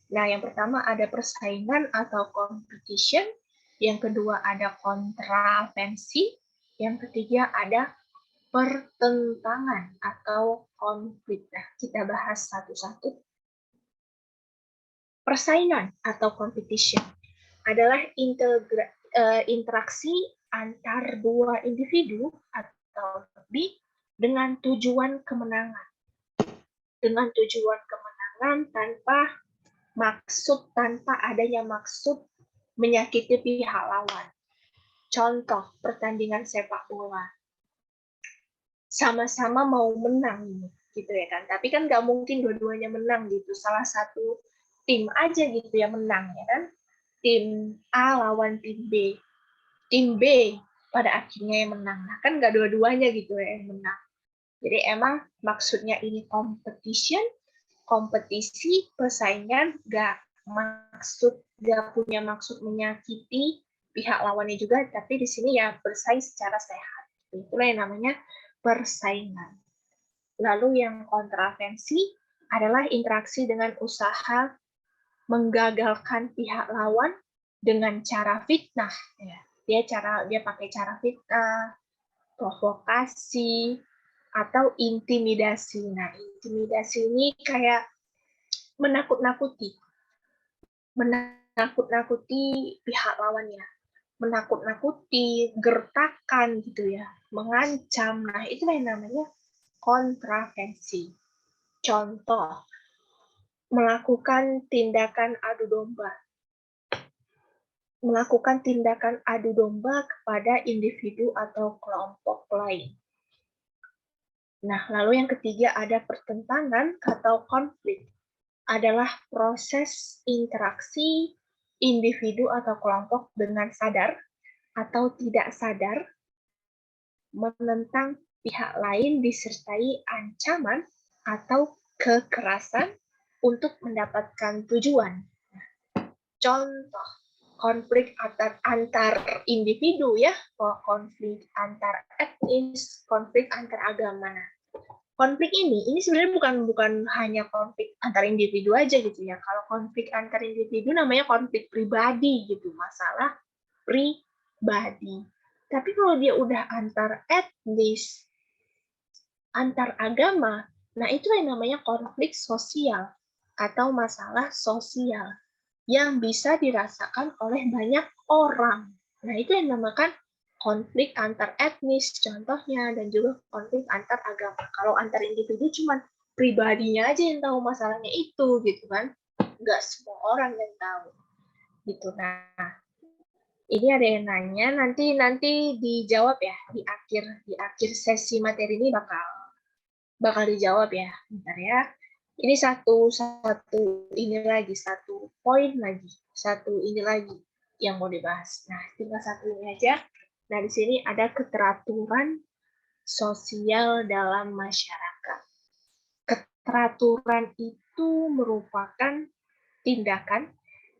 Nah, yang pertama ada persaingan atau competition, yang kedua ada kontravensi, yang ketiga ada pertentangan atau konflik. Nah, kita bahas satu-satu. Persaingan atau competition adalah interaksi antar dua individu atau lebih dengan tujuan kemenangan. Dengan tujuan kemenangan tanpa adanya maksud menyakiti pihak lawan. Contoh pertandingan sepak bola. Sama-sama mau menang gitu ya kan. Tapi kan nggak mungkin dua-duanya menang gitu. Salah satu tim aja gitu yang menang ya kan. Tim A lawan tim B. Tim B pada akhirnya yang menang. Nah, kan nggak dua-duanya gitu ya yang menang. Jadi emang maksudnya ini competition, kompetisi, persaingan, nggak punya maksud menyakiti pihak lawannya juga, tapi di sini ya bersaing secara sehat. Itulah yang namanya persaingan. Lalu yang kontravensi adalah interaksi dengan usaha menggagalkan pihak lawan dengan cara fitnah. Ya. Dia pakai cara fitnah, provokasi, atau intimidasi. Nah, intimidasi ini kayak menakut-nakuti pihak lawannya, menakut-nakuti, gertakan gitu ya, mengancam. Nah, itu yang namanya kontravensi. Contoh, melakukan tindakan adu domba. Melakukan tindakan adu domba kepada individu atau kelompok lain. Nah, lalu yang ketiga ada pertentangan atau konflik. Adalah proses interaksi individu atau kelompok dengan sadar atau tidak sadar menentang pihak lain disertai ancaman atau kekerasan untuk mendapatkan tujuan. Contoh, konflik antar individu ya, konflik antar etnis, konflik antar agama. Konflik ini sebenarnya bukan hanya konflik antar individu aja gitu ya. Kalau konflik antar individu namanya konflik pribadi gitu, masalah pribadi. Tapi kalau dia udah antar etnis, antar agama, nah itu yang namanya konflik sosial atau masalah sosial yang bisa dirasakan oleh banyak orang. Nah, itu yang dinamakan konflik antar etnis contohnya, dan juga konflik antar agama. Kalau antar individu cuma pribadinya aja yang tahu masalahnya itu gitu kan. Nggak semua orang yang tahu. Gitu. Nah, ini ada yang nanya, nanti dijawab ya di akhir sesi materi ini bakal dijawab ya. Bentar ya. Ini satu poin lagi, satu ini lagi yang mau dibahas. Nah, tinggal satu ini aja. Nah, di sini ada keteraturan sosial dalam masyarakat. Keteraturan itu merupakan tindakan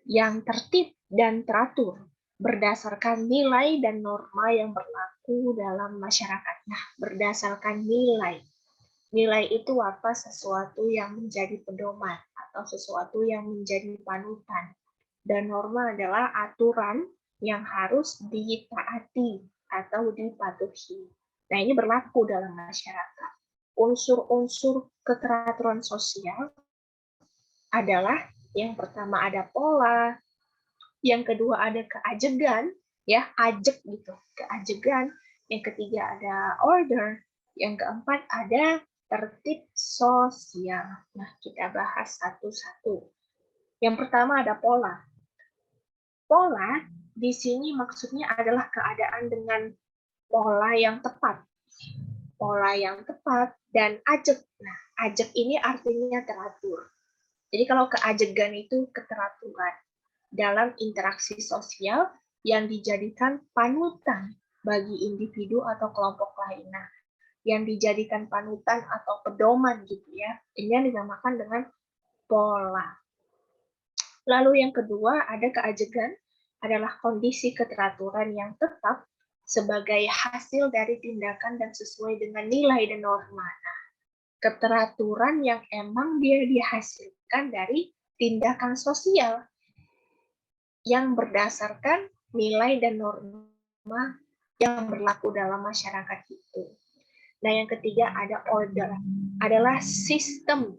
yang tertib dan teratur berdasarkan nilai dan norma yang berlaku dalam masyarakat. Nah, berdasarkan nilai. Nilai itu apa? Sesuatu yang menjadi pedoman atau sesuatu yang menjadi panutan. Dan norma adalah aturan yang harus ditaati atau dipatuhi. Nah, ini berlaku dalam masyarakat. Unsur-unsur keteraturan sosial adalah yang pertama ada pola, yang kedua ada keajegan, ya, ajeg gitu, keajegan. Yang ketiga ada order, yang keempat ada tertib sosial. Nah, kita bahas satu-satu. Yang pertama ada pola. Pola di sini maksudnya adalah keadaan dengan pola yang tepat. Pola yang tepat dan ajeg. Nah, ajeg ini artinya teratur. Jadi kalau keajegan itu keteraturan dalam interaksi sosial yang dijadikan panutan bagi individu atau kelompok lain. Nah, yang dijadikan panutan atau pedoman gitu ya. Ini yang dinamakan dengan pola. Lalu yang kedua ada keajegan adalah kondisi keteraturan yang tetap sebagai hasil dari tindakan dan sesuai dengan nilai dan norma. Nah, keteraturan yang emang dia dihasilkan dari tindakan sosial yang berdasarkan nilai dan norma yang berlaku dalam masyarakat itu. Nah, yang ketiga ada order, adalah sistem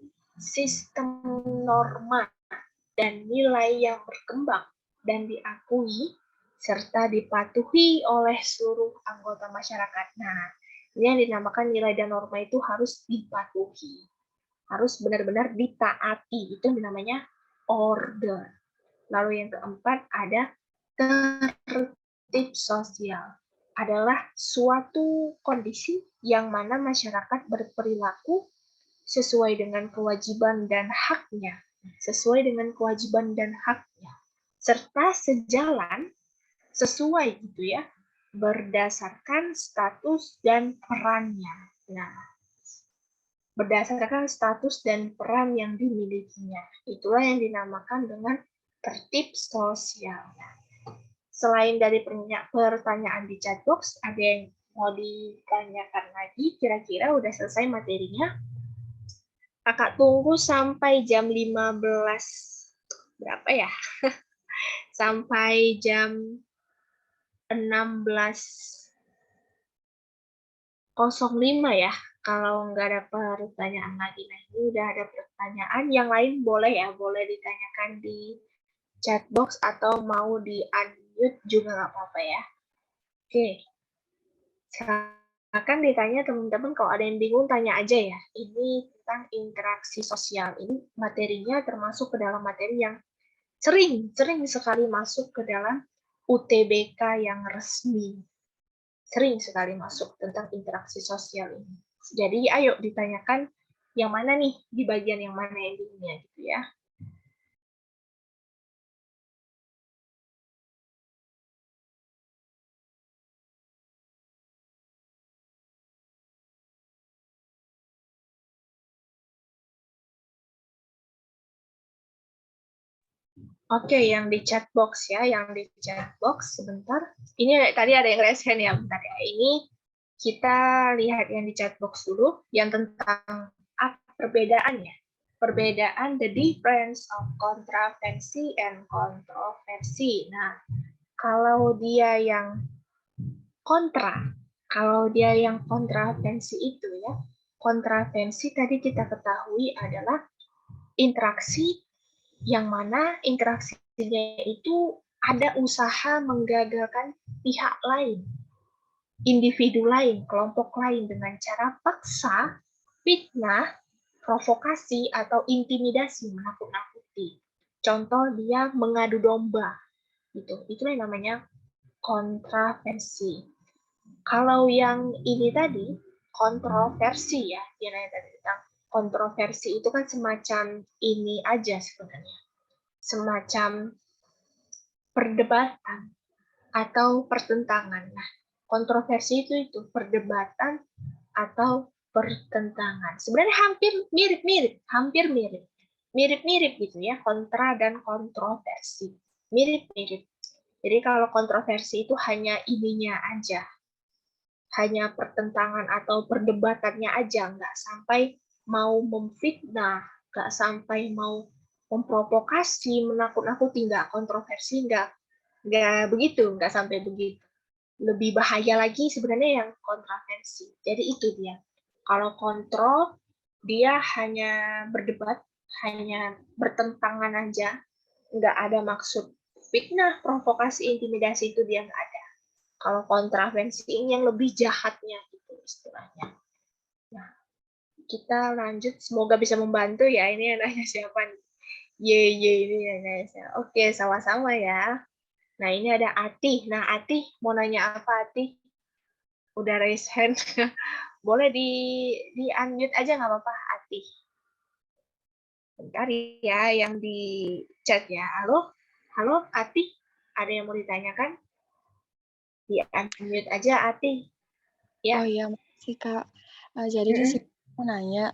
norma dan nilai yang berkembang dan diakui serta dipatuhi oleh seluruh anggota masyarakat. Nah, ini yang dinamakan nilai dan norma itu harus dipatuhi, harus benar-benar ditaati. Itu namanya order. Lalu yang keempat ada tertib sosial. Adalah suatu kondisi yang mana masyarakat berperilaku sesuai dengan kewajiban dan haknya. Sesuai dengan kewajiban dan haknya. Serta sejalan, sesuai gitu ya, berdasarkan status dan perannya. Nah, berdasarkan status dan peran yang dimilikinya. Itulah yang dinamakan dengan tertib sosial. Selain dari pertanyaan di chatbox, ada yang mau ditanyakan lagi? Kira-kira udah selesai materinya? Kakak tunggu sampai jam 15 berapa ya? Sampai jam 16.05 ya. Kalau nggak ada pertanyaan lagi. Nah, ini udah ada pertanyaan. Yang lain boleh ya, boleh ditanyakan di chatbox atau mau di unmute juga nggak apa-apa ya. Oke. Silakan ditanya teman-teman, kalau ada yang bingung tanya aja ya. Ini tentang interaksi sosial. Ini materinya termasuk ke dalam materi yang sering sekali masuk ke dalam UTBK yang resmi. Sering sekali masuk tentang interaksi sosial ini. Jadi ayo ditanyakan yang mana nih, di bagian yang mana yang bingungnya gitu ya. Oke, yang di chat box ya, yang di chat box sebentar. Ini tadi ada yang raise hand ya, bentar ya. Ini kita lihat yang di chat box dulu, yang tentang perbedaannya. Perbedaan, the difference of kontraversi and kontroversi. Nah, kalau dia yang kontraversi itu ya, kontraversi tadi kita ketahui adalah interaksi yang mana interaksinya itu ada usaha menggagalkan pihak lain, individu lain, kelompok lain dengan cara paksa, fitnah, provokasi, atau intimidasi, menakut-nakuti. Contoh dia mengadu domba, gitu. Itu yang namanya kontraversi. Kalau yang ini tadi, kontroversi ya, dia nanya tadi tentang kontroversi itu kan semacam ini aja sebenarnya. Semacam perdebatan atau pertentangan. Nah, kontroversi itu perdebatan atau pertentangan. Sebenarnya hampir mirip-mirip gitu ya, kontra dan kontroversi. Mirip-mirip. Jadi kalau kontroversi itu hanya ininya aja, hanya pertentangan atau perdebatannya aja, nggak sampai mau memfitnah, nggak sampai mau memprovokasi, menakut-nakuti, nggak kontroversi, nggak begitu, nggak sampai begitu. Lebih bahaya lagi sebenarnya yang kontroversi. Jadi itu dia. Kalau kontrol, dia hanya berdebat, hanya bertentangan aja, nggak ada maksud fitnah, provokasi, intimidasi itu dia nggak ada. Kalau kontravensi ini yang lebih jahatnya itu istilahnya. Nah, kita lanjut. Semoga bisa membantu ya. Ini yang nanya siapa nih? Ye, ini yang nanya siapa? Oke, sama-sama ya. Nah, ini ada Ati. Nah, Ati mau nanya apa, Ati? Udah raise hand. Boleh di unmute aja nggak apa-apa, Ati. Bentar ya, yang di chat ya. Halo? Halo, Ati? Ada yang mau ditanyakan? Di unmute aja, Ati. Ya. Oh iya, makasih Kak. Jadi di sini mau nanya,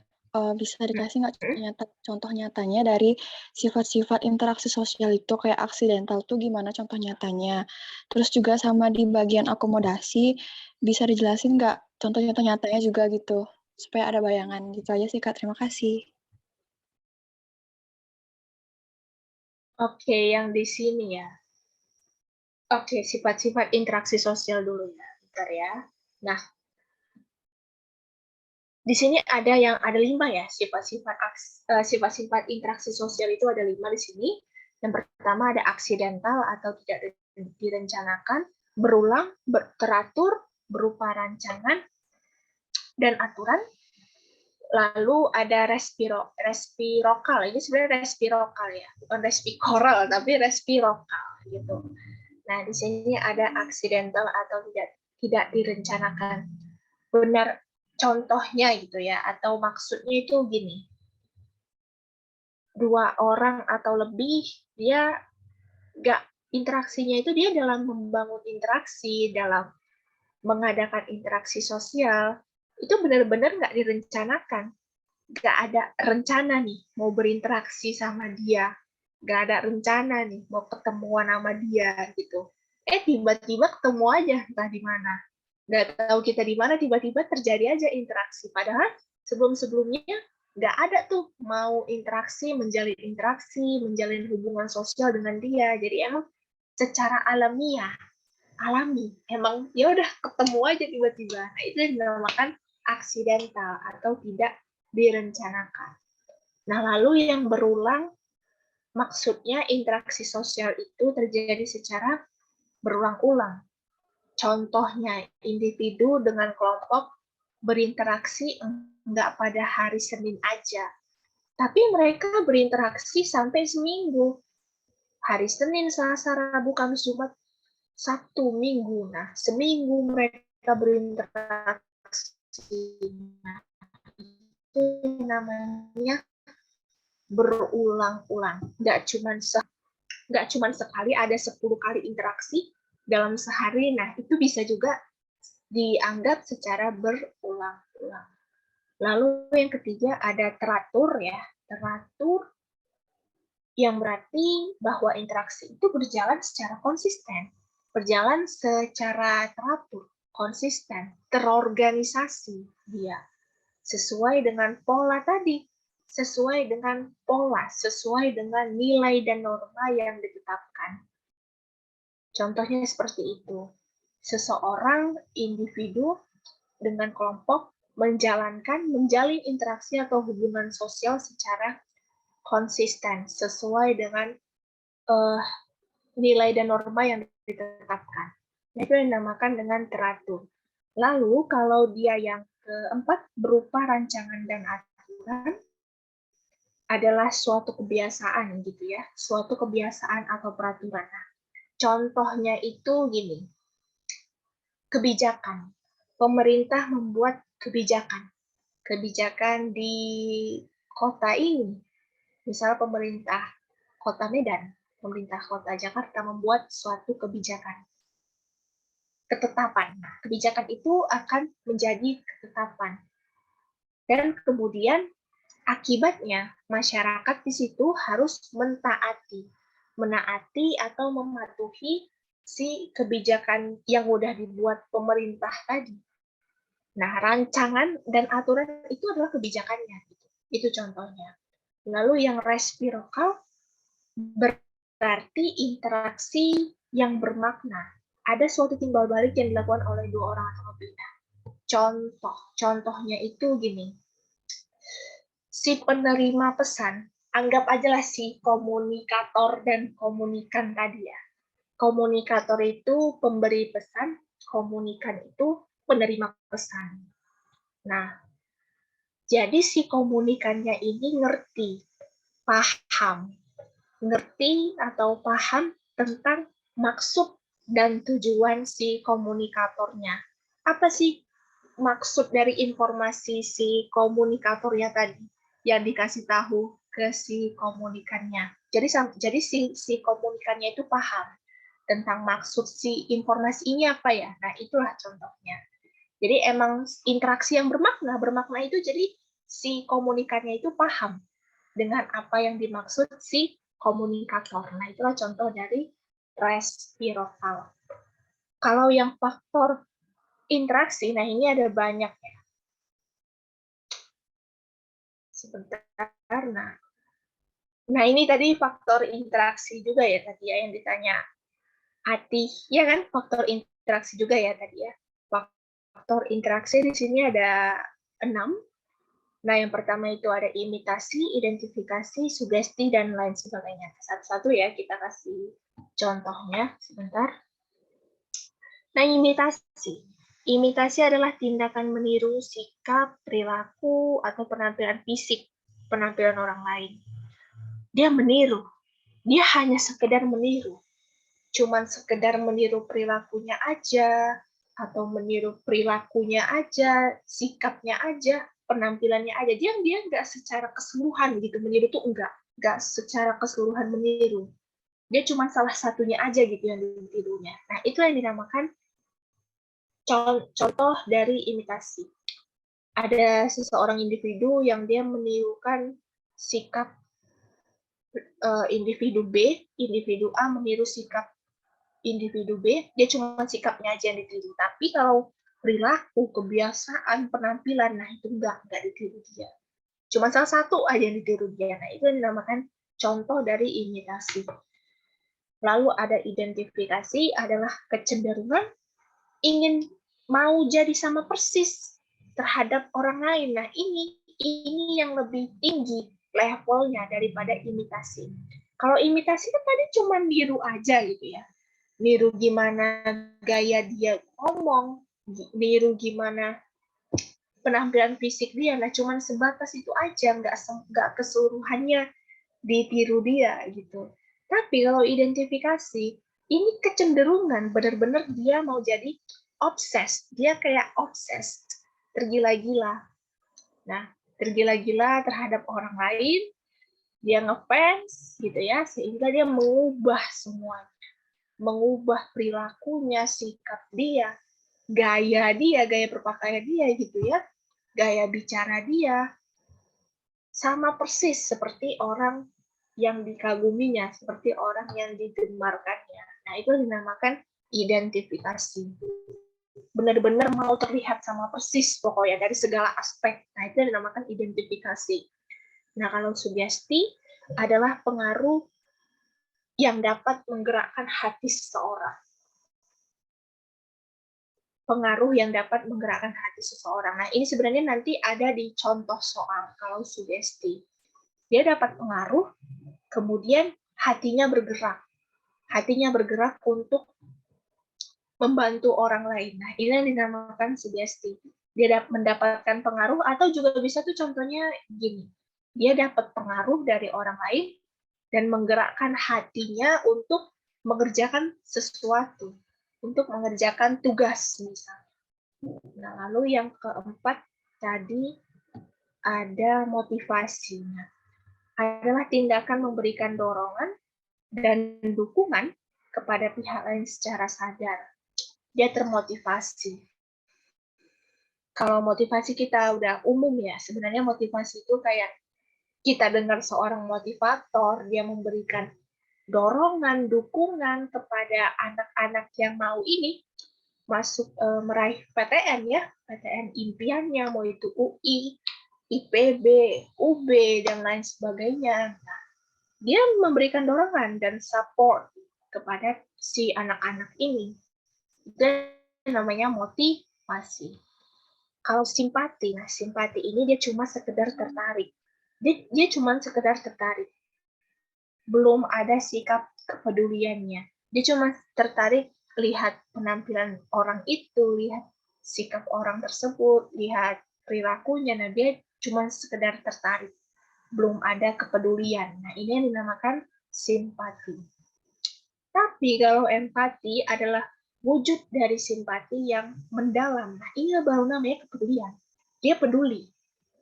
bisa dikasih nggak contoh nyatanya dari sifat-sifat interaksi sosial itu kayak aksidental tuh gimana contoh nyatanya? Terus juga sama di bagian akomodasi, bisa dijelasin nggak contoh-contoh nyatanya juga gitu, supaya ada bayangan gitu aja sih Kak, terima kasih. Oke, yang di sini ya. Oke, sifat-sifat interaksi sosial dulu ya. Bentar ya. Nah, di sini ada 5 ya, sifat-sifat interaksi sosial itu ada 5 di sini. Yang pertama ada aksidental atau tidak direncanakan, berulang, teratur, berupa rancangan dan aturan. Lalu ada respirokal. Ini sebenarnya respirokal ya, bukan respikoral tapi respirokal gitu. Nah, di sini ada aksidental atau tidak direncanakan. Benar contohnya gitu ya, atau maksudnya itu gini. 2 orang atau lebih, dia interaksinya itu dia dalam membangun interaksi, dalam mengadakan interaksi sosial, itu benar-benar nggak direncanakan. Nggak ada rencana nih mau berinteraksi sama dia, nggak ada rencana nih mau ketemuan sama dia gitu. Tiba-tiba ketemu aja entah di mana. Nggak tahu kita di mana, tiba-tiba terjadi aja interaksi. Padahal sebelum-sebelumnya nggak ada tuh mau interaksi, menjalin hubungan sosial dengan dia. Jadi emang secara alami, emang ya udah ketemu aja tiba-tiba. Nah, itu yang dinamakan aksidental atau tidak direncanakan. Nah, lalu yang berulang, maksudnya interaksi sosial itu terjadi secara berulang-ulang. Contohnya, individu dengan kelompok berinteraksi enggak pada hari Senin aja, tapi mereka berinteraksi sampai seminggu. Hari Senin, Selasa, Rabu, Kamis, Jumat, Sabtu, Minggu. Nah, seminggu mereka berinteraksi. Nah, itu namanya berulang-ulang. Nggak cuma sekali, ada 10 kali interaksi dalam sehari. Nah, itu bisa juga dianggap secara berulang-ulang. Lalu yang ketiga ada teratur ya. Teratur yang berarti bahwa interaksi itu berjalan secara konsisten, berjalan secara teratur, konsisten, terorganisasi dia, sesuai dengan pola tadi, sesuai dengan pola, sesuai dengan nilai dan norma yang ditetapkan. Contohnya seperti itu. Seseorang individu dengan kelompok menjalin interaksi atau hubungan sosial secara konsisten sesuai dengan nilai dan norma yang ditetapkan. Itu yang dinamakan dengan teratur. Lalu kalau dia yang keempat berupa rancangan dan aturan adalah suatu kebiasaan gitu ya, suatu kebiasaan atau peraturan. Nah, contohnya itu gini, kebijakan. Pemerintah membuat kebijakan di kota ini. Misal pemerintah Kota Medan, pemerintah Kota Jakarta membuat suatu kebijakan. Ketetapan. Nah, kebijakan itu akan menjadi ketetapan. Dan kemudian akibatnya masyarakat di situ harus mentaati. menaati atau mematuhi si kebijakan yang udah dibuat pemerintah tadi. Nah, rancangan dan aturan itu adalah kebijakannya. Itu contohnya. Lalu yang resiprokal berarti interaksi yang bermakna. Ada suatu timbal balik yang dilakukan oleh dua orang atau lebih. Contohnya itu gini. Si penerima pesan, anggap aja lah si komunikator dan komunikan tadi ya. Komunikator itu pemberi pesan, komunikan itu penerima pesan. Nah, jadi si komunikannya ini ngerti atau paham tentang maksud dan tujuan si komunikatornya. Apa sih maksud dari informasi si komunikatornya tadi yang dikasih tahu ke si komunikannya? Jadi si komunikannya itu paham tentang maksud si informasi ini apa ya. Nah, itulah contohnya. Jadi emang interaksi yang bermakna itu jadi si komunikannya itu paham dengan apa yang dimaksud si komunikator. Nah, itulah contoh dari resiprokal. Kalau yang faktor interaksi, nah ini ada banyak ya. Sebentar, nah ini tadi faktor interaksi juga ya tadi ya yang ditanya Ati, ya kan faktor interaksi juga ya tadi ya. Faktor interaksi di sini ada 6. Nah, yang pertama itu ada imitasi, identifikasi, sugesti, dan lain sebagainya. Satu-satu ya, kita kasih contohnya sebentar. Nah, imitasi. Imitasi adalah tindakan meniru sikap, perilaku, atau penampilan fisik, penampilan orang lain. Dia meniru. Dia hanya sekedar meniru. Cuman sekedar meniru perilakunya aja, atau meniru perilakunya aja, sikapnya aja, penampilannya aja. Dia nggak secara keseluruhan gitu. Meniru tuh nggak secara keseluruhan meniru. Dia cuma salah satunya aja gitu yang ditirunya. Nah, itu yang dinamakan contoh dari imitasi. Ada seseorang individu yang dia menirukan sikap individu B, individu A meniru sikap individu B, dia cuma sikapnya aja yang ditiru. Tapi kalau perilaku, kebiasaan, penampilan, nah itu enggak ditiru dia. Cuma salah satu aja yang ditiru dia. Nah, itu yang dinamakan contoh dari imitasi. Lalu ada identifikasi, adalah kecenderungan ingin mau jadi sama persis terhadap orang lain. Nah, ini yang lebih tinggi levelnya daripada imitasi. Kalau imitasi kan tadi cuma niru aja gitu ya. Niru gimana gaya dia ngomong, niru gimana penampilan fisik dia. Nah, cuma sebatas itu aja, nggak keseluruhannya ditiru dia gitu. Tapi kalau identifikasi, ini kecenderungan benar-benar dia mau jadi obses. Dia kayak obses, tergila-gila. Nah, tergila-gila terhadap orang lain, dia ngefans gitu ya, sehingga dia mengubah semuanya. Mengubah perilakunya, sikap dia, gaya berpakaian dia gitu ya, gaya bicara dia, sama persis seperti orang yang dikaguminya, seperti orang yang digemarkannya. Nah, itu dinamakan identifikasi. Benar-benar mau terlihat sama persis pokoknya dari segala aspek. Nah, itu dinamakan identifikasi. Nah, kalau sugesti adalah pengaruh yang dapat menggerakkan hati seseorang. Pengaruh yang dapat menggerakkan hati seseorang. Nah, ini sebenarnya nanti ada di contoh soal kalau sugesti. Dia dapat pengaruh, kemudian hatinya bergerak. Hatinya bergerak untuk membantu orang lain. Nah, ini yang dinamakan sugesti. Dia mendapatkan pengaruh, atau juga bisa tuh contohnya gini. Dia dapat pengaruh dari orang lain dan menggerakkan hatinya untuk mengerjakan sesuatu, untuk mengerjakan tugas misalnya. Nah, lalu yang keempat tadi ada motivasinya. Adalah tindakan memberikan dorongan dan dukungan kepada pihak lain secara sadar. Dia termotivasi. Kalau motivasi kita udah umum ya, sebenarnya motivasi itu kayak kita dengar seorang motivator, dia memberikan dorongan, dukungan kepada anak-anak yang mau ini masuk meraih PTN ya, PTN impiannya, mau itu UI, IPB, UB, dan lain sebagainya. Nah, dia memberikan dorongan dan support kepada si anak-anak ini. Itu namanya motivasi. Kalau simpati, nah simpati ini dia cuma sekedar tertarik. Dia cuma sekedar tertarik. Belum ada sikap kepeduliannya. Dia cuma tertarik lihat penampilan orang itu, lihat sikap orang tersebut, lihat perilakunya. Nah, dia cuma sekedar tertarik. Belum ada kepedulian. Nah, ini yang dinamakan simpati. Tapi kalau empati adalah wujud dari simpati yang mendalam. Nah, ini baru namanya kepedulian. Dia peduli.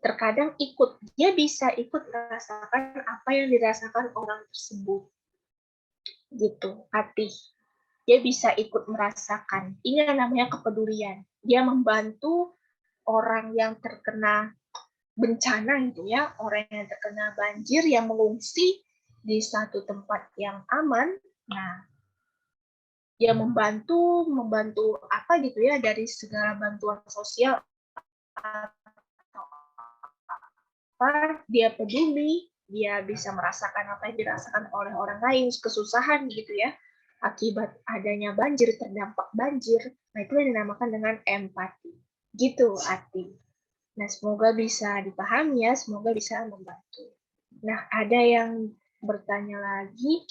Terkadang ikut. Dia bisa ikut merasakan apa yang dirasakan orang tersebut. Gitu, hati. Dia bisa ikut merasakan. Ini namanya kepedulian. Dia membantu orang yang terkena bencana itu ya, orang yang terkena banjir yang mengungsi di satu tempat yang aman. Nah, dia membantu apa gitu ya, dari segala bantuan sosial atau apa, dia peduli, dia bisa merasakan apa yang dirasakan oleh orang lain, kesusahan gitu ya, akibat adanya banjir, terdampak banjir. Nah, itu yang dinamakan dengan empati. Gitu, Ati. Nah, semoga bisa dipahami ya, semoga bisa membantu. Nah, ada yang bertanya lagi.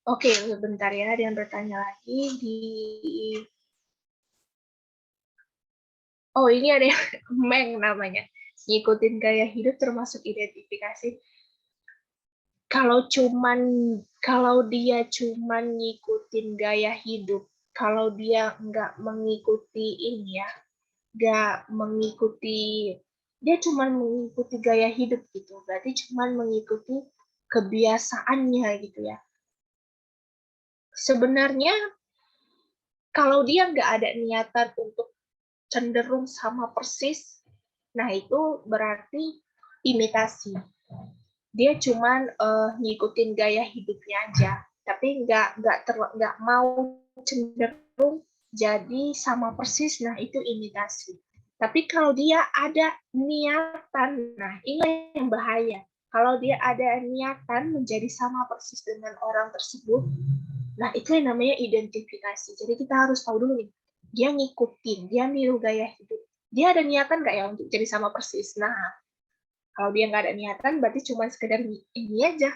Oke, bentar ya, ada yang bertanya lagi di... Oh, ini ada yang Meng namanya. Ngikutin gaya hidup termasuk identifikasi. Kalau dia cuman ngikutin gaya hidup, kalau dia nggak mengikuti ini ya, nggak mengikuti, dia cuma mengikuti gaya hidup gitu, berarti cuma mengikuti kebiasaannya gitu ya. Sebenarnya kalau dia nggak ada niatan untuk cenderung sama persis, nah itu berarti imitasi. Dia cuma ngikutin gaya hidupnya aja, tapi nggak mau cenderung jadi sama persis, nah itu imitasi. Tapi kalau dia ada niatan, nah ini yang bahaya. Kalau dia ada niatan menjadi sama persis dengan orang tersebut, nah itu yang namanya identifikasi. Jadi kita harus tahu dulu nih, dia ngikutin, dia niru gaya hidup. Dia ada niatan nggak ya untuk jadi sama persis? Nah, kalau dia nggak ada niatan, berarti cuma sekedar ini aja,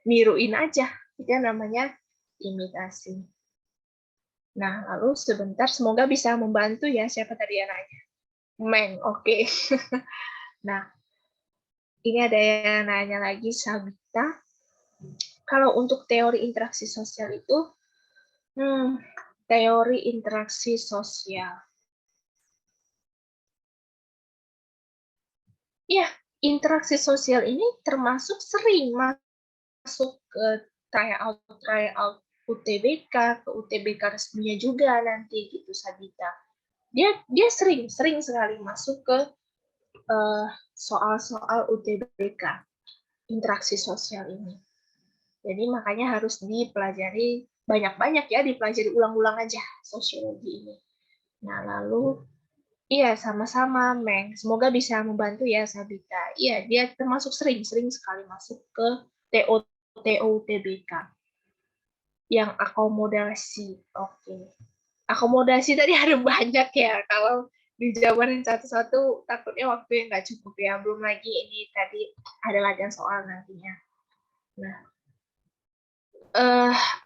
niruin aja. Itu yang namanya imitasi. Nah, lalu sebentar, semoga bisa membantu ya, siapa tadi yang nanya? Meng, oke. Nah, ini ada yang nanya lagi, Sabita. Kalau untuk teori interaksi sosial itu, teori interaksi sosial. Ya, interaksi sosial ini termasuk sering masuk ke tryout UTBK, ke UTBK resminya juga nanti gitu, Sabita. Dia sering sekali masuk ke soal-soal UTBK, interaksi sosial ini. Jadi makanya harus dipelajari banyak-banyak ya, dipelajari ulang-ulang aja sosiologi ini. Nah, lalu iya, sama-sama, Meng. Semoga bisa membantu ya, Sabita. Iya, dia termasuk sering sekali masuk ke TO-TBK. Yang akomodasi. Oke. Akomodasi tadi ada banyak ya. Kalau dijabarin satu-satu, takutnya waktunya nggak cukup ya. Belum lagi ini tadi ada latihan soal nantinya. Nah,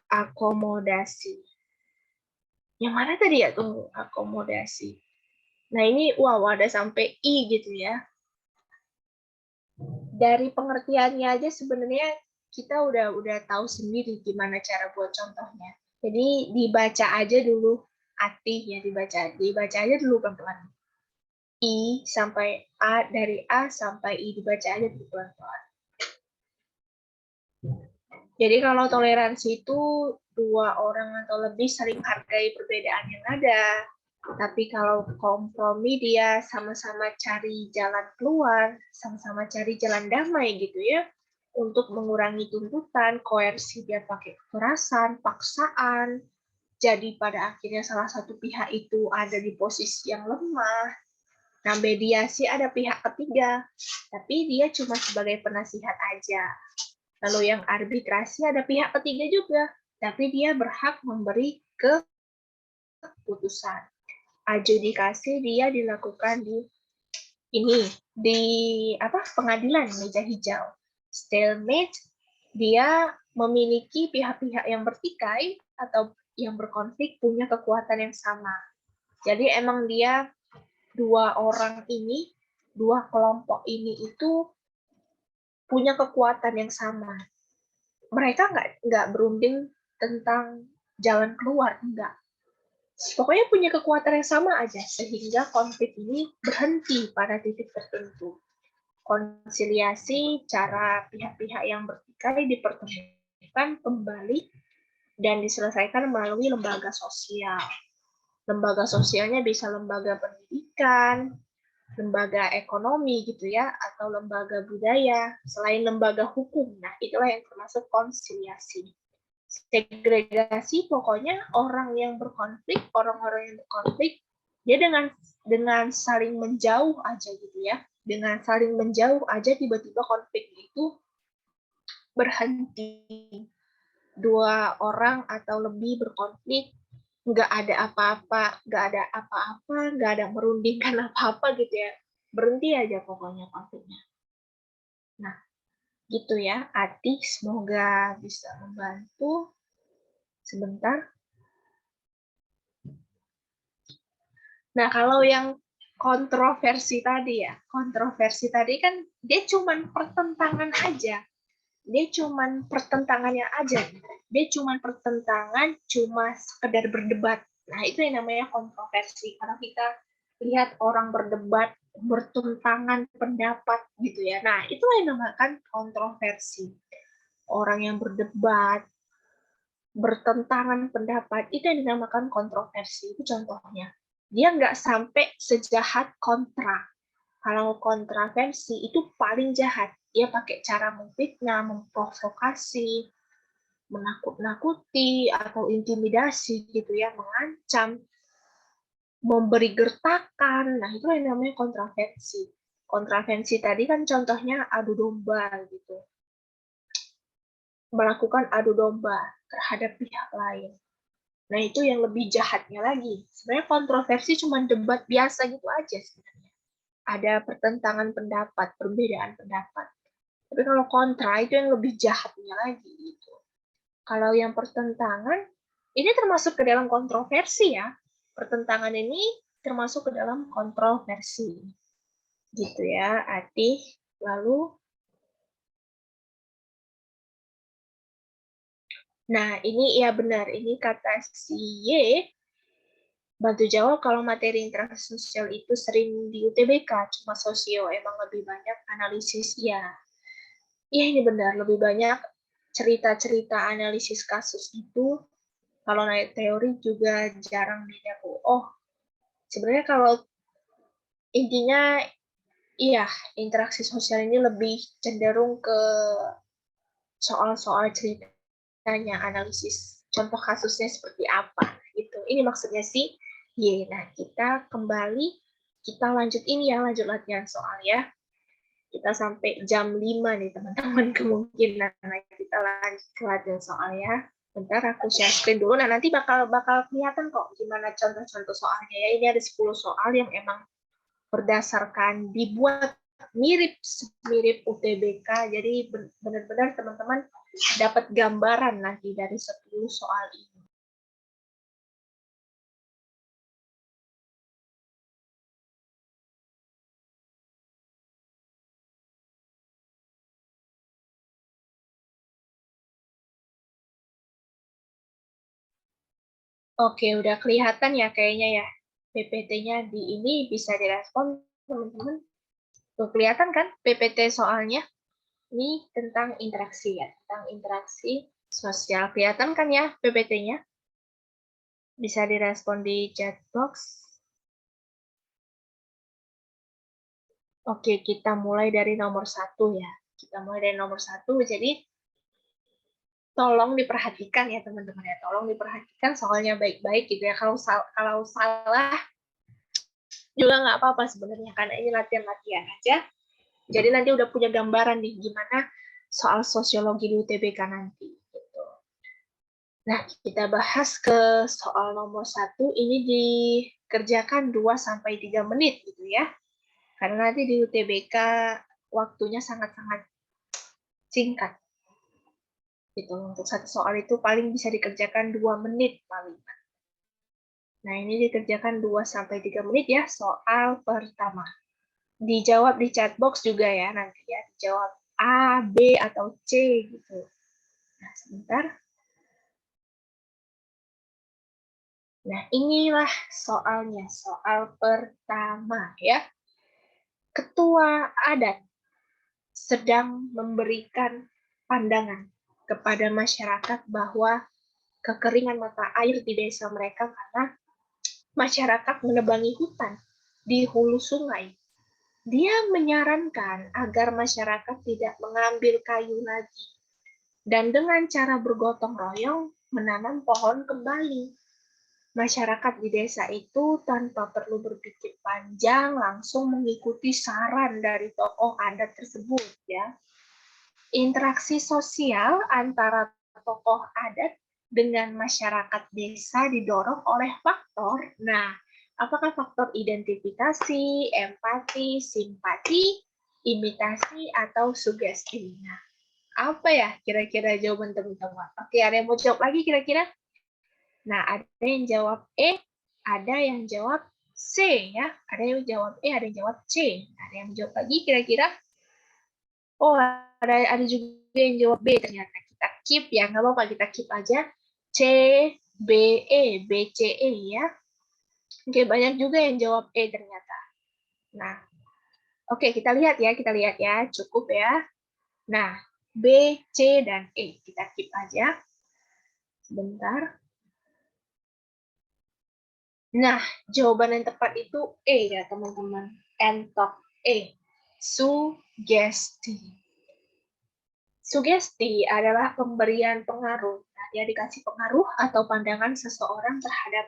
akomodasi. Yang mana tadi ya? Tunggu, akomodasi. Nah, ini wow, ada sampai I gitu ya. Dari pengertiannya aja sebenarnya kita udah tahu sendiri gimana cara buat contohnya. Jadi dibaca aja dulu, Ati ya, dibaca aja dulu pelan-pelan. I sampai A, dari A sampai I, dibaca aja dulu pelan-pelan. Jadi kalau toleransi itu dua orang atau lebih saling hargai perbedaan yang ada. Tapi kalau kompromi dia sama-sama cari jalan keluar, sama-sama cari jalan damai gitu ya. untuk mengurangi tuntutan, koersi dia pakai kekerasan, paksaan. Jadi pada akhirnya salah satu pihak itu ada di posisi yang lemah. Nah, mediasi ada pihak ketiga, tapi dia cuma sebagai penasihat aja. Lalu yang arbitrasi ada pihak ketiga juga, tapi dia berhak memberi keputusan. Adjudikasi dia dilakukan di pengadilan meja hijau. Stalemate dia memiliki pihak-pihak yang bertikai atau yang berkonflik punya kekuatan yang sama. Jadi emang dia dua kelompok ini itu punya kekuatan yang sama. Mereka nggak berunding tentang jalan keluar, enggak. Pokoknya punya kekuatan yang sama aja, sehingga konflik ini berhenti pada titik tertentu. Konsiliasi, cara pihak-pihak yang bertikai dipertemukan kembali dan diselesaikan melalui lembaga sosial. Lembaga sosialnya bisa lembaga pendidikan, lembaga ekonomi gitu ya, atau lembaga budaya, selain lembaga hukum. Nah, itulah yang termasuk konsiliasi. Segregasi pokoknya orang-orang yang berkonflik, dia dengan saling menjauh aja gitu ya. Dengan saling menjauh aja tiba-tiba konflik itu berhenti. Dua orang atau lebih berkonflik, nggak ada apa-apa, nggak ada merundingkan apa-apa gitu ya. Berhenti aja pokoknya konfliknya. Nah, gitu ya, Atik, semoga bisa membantu. Sebentar. Nah, kalau yang kontroversi tadi kan dia cuman pertentangan aja. Dia cuman pertentangannya aja. Dia cuman pertentangan, cuma sekedar berdebat. Nah, itu yang namanya kontroversi. Karena kita lihat orang berdebat, bertentangan pendapat gitu ya. Nah, itu yang dinamakan kontroversi. Orang yang berdebat, bertentangan pendapat, itu yang dinamakan kontroversi. Itu contohnya. Dia nggak sampai sejahat kontra. Kalau kontroversi itu paling jahat. Dia pakai cara memfitnah, memprovokasi, menakut-nakuti, atau intimidasi gitu ya, mengancam, memberi gertakan. Nah, itu yang namanya kontroversi. Kontroversi tadi kan contohnya adu domba gitu. Melakukan adu domba terhadap pihak lain. Nah, itu yang lebih jahatnya lagi. Sebenarnya kontroversi cuma debat biasa gitu aja sebenarnya. Ada pertentangan pendapat, perbedaan pendapat. Tapi kalau kontra itu yang lebih jahatnya lagi gitu. Kalau yang pertentangan, ini termasuk ke dalam kontroversi ya. Pertentangan ini termasuk ke dalam kontroversi. Gitu ya, Ati. Lalu, nah ini ya benar, ini kata si Y, bantu jawab kalau materi interaksi sosial itu sering di UTBK, cuma sosio, emang lebih banyak analisis ya. Ya ini benar, lebih banyak cerita-cerita analisis kasus itu. Kalau naik teori juga jarang didaku. Oh, sebenarnya kalau intinya iya, interaksi sosial ini lebih cenderung ke soal-soal ceritanya, analisis contoh kasusnya seperti apa gitu. Ini maksudnya sih. Nah, kita kembali, kita lanjut ini ya, lanjut latihan soal ya. Kita sampai jam 5 nih teman-teman, kemungkinan kita lanjut ke latihan soal ya. Bentar aku share screen dulu. Nah, nanti bakal kelihatan kok gimana contoh-contoh soalnya ya. Ini ada 10 soal yang emang berdasarkan dibuat mirip UTBK. Jadi benar-benar teman-teman dapat gambaran nanti dari 10 soal ini. Oke, udah kelihatan ya kayaknya ya. PPT-nya di ini bisa direspon teman-teman. Tuh kelihatan kan PPT soalnya? Ini tentang interaksi ya, tentang interaksi sosial. Kelihatan kan ya PPT-nya? Bisa direspon di chat box. Oke, kita mulai dari nomor 1 ya. Kita mulai dari nomor 1. Jadi tolong diperhatikan ya teman-teman ya. Tolong diperhatikan soalnya baik-baik gitu ya. Kalau salah juga nggak apa-apa sebenarnya, karena ini latihan-latihan aja. Jadi nanti udah punya gambaran nih gimana soal sosiologi di UTBK nanti. Gitu. Nah, kita bahas ke soal nomor 1. Ini dikerjakan 2-3 menit gitu ya. Karena nanti di UTBK waktunya sangat-sangat singkat. Gitu. Untuk satu soal itu paling bisa dikerjakan 2 menit paling. Nah, ini dikerjakan 2-3 menit ya, soal pertama. Dijawab di chat box juga ya nanti ya, dijawab A, B, atau C gitu. Nah, sebentar. Nah, inilah soalnya, soal pertama ya. Ketua adat sedang memberikan pandangan kepada masyarakat bahwa kekeringan mata air di desa mereka karena masyarakat menebangi hutan di hulu sungai. Dia menyarankan agar masyarakat tidak mengambil kayu lagi dan dengan cara bergotong royong menanam pohon kembali. Masyarakat di desa itu tanpa perlu berpikir panjang langsung mengikuti saran dari tokoh adat tersebut ya. Interaksi sosial antara tokoh adat dengan masyarakat desa didorong oleh faktor. Nah, apakah faktor identifikasi, empati, simpati, imitasi, atau sugesti? Nah, apa ya kira-kira jawaban teman-teman? Oke, ada yang mau jawab lagi kira-kira? Nah, ada yang jawab E, ada yang jawab C ya. Ada yang jawab E, ada yang jawab C. Ada yang jawab lagi kira-kira? Oh, ada juga yang jawab B ternyata. Kita keep ya, nggak apa-apa, kita keep aja. C, B, E, B, C, E ya. Oke, banyak juga yang jawab E ternyata. Nah, oke, kita lihat ya, cukup ya. Nah, B, C, dan E. Kita keep aja. Sebentar. Nah, jawaban yang tepat itu E ya, teman-teman. Entok E. Sugesti. Sugesti adalah pemberian pengaruh. Nah, dia dikasih pengaruh atau pandangan seseorang terhadap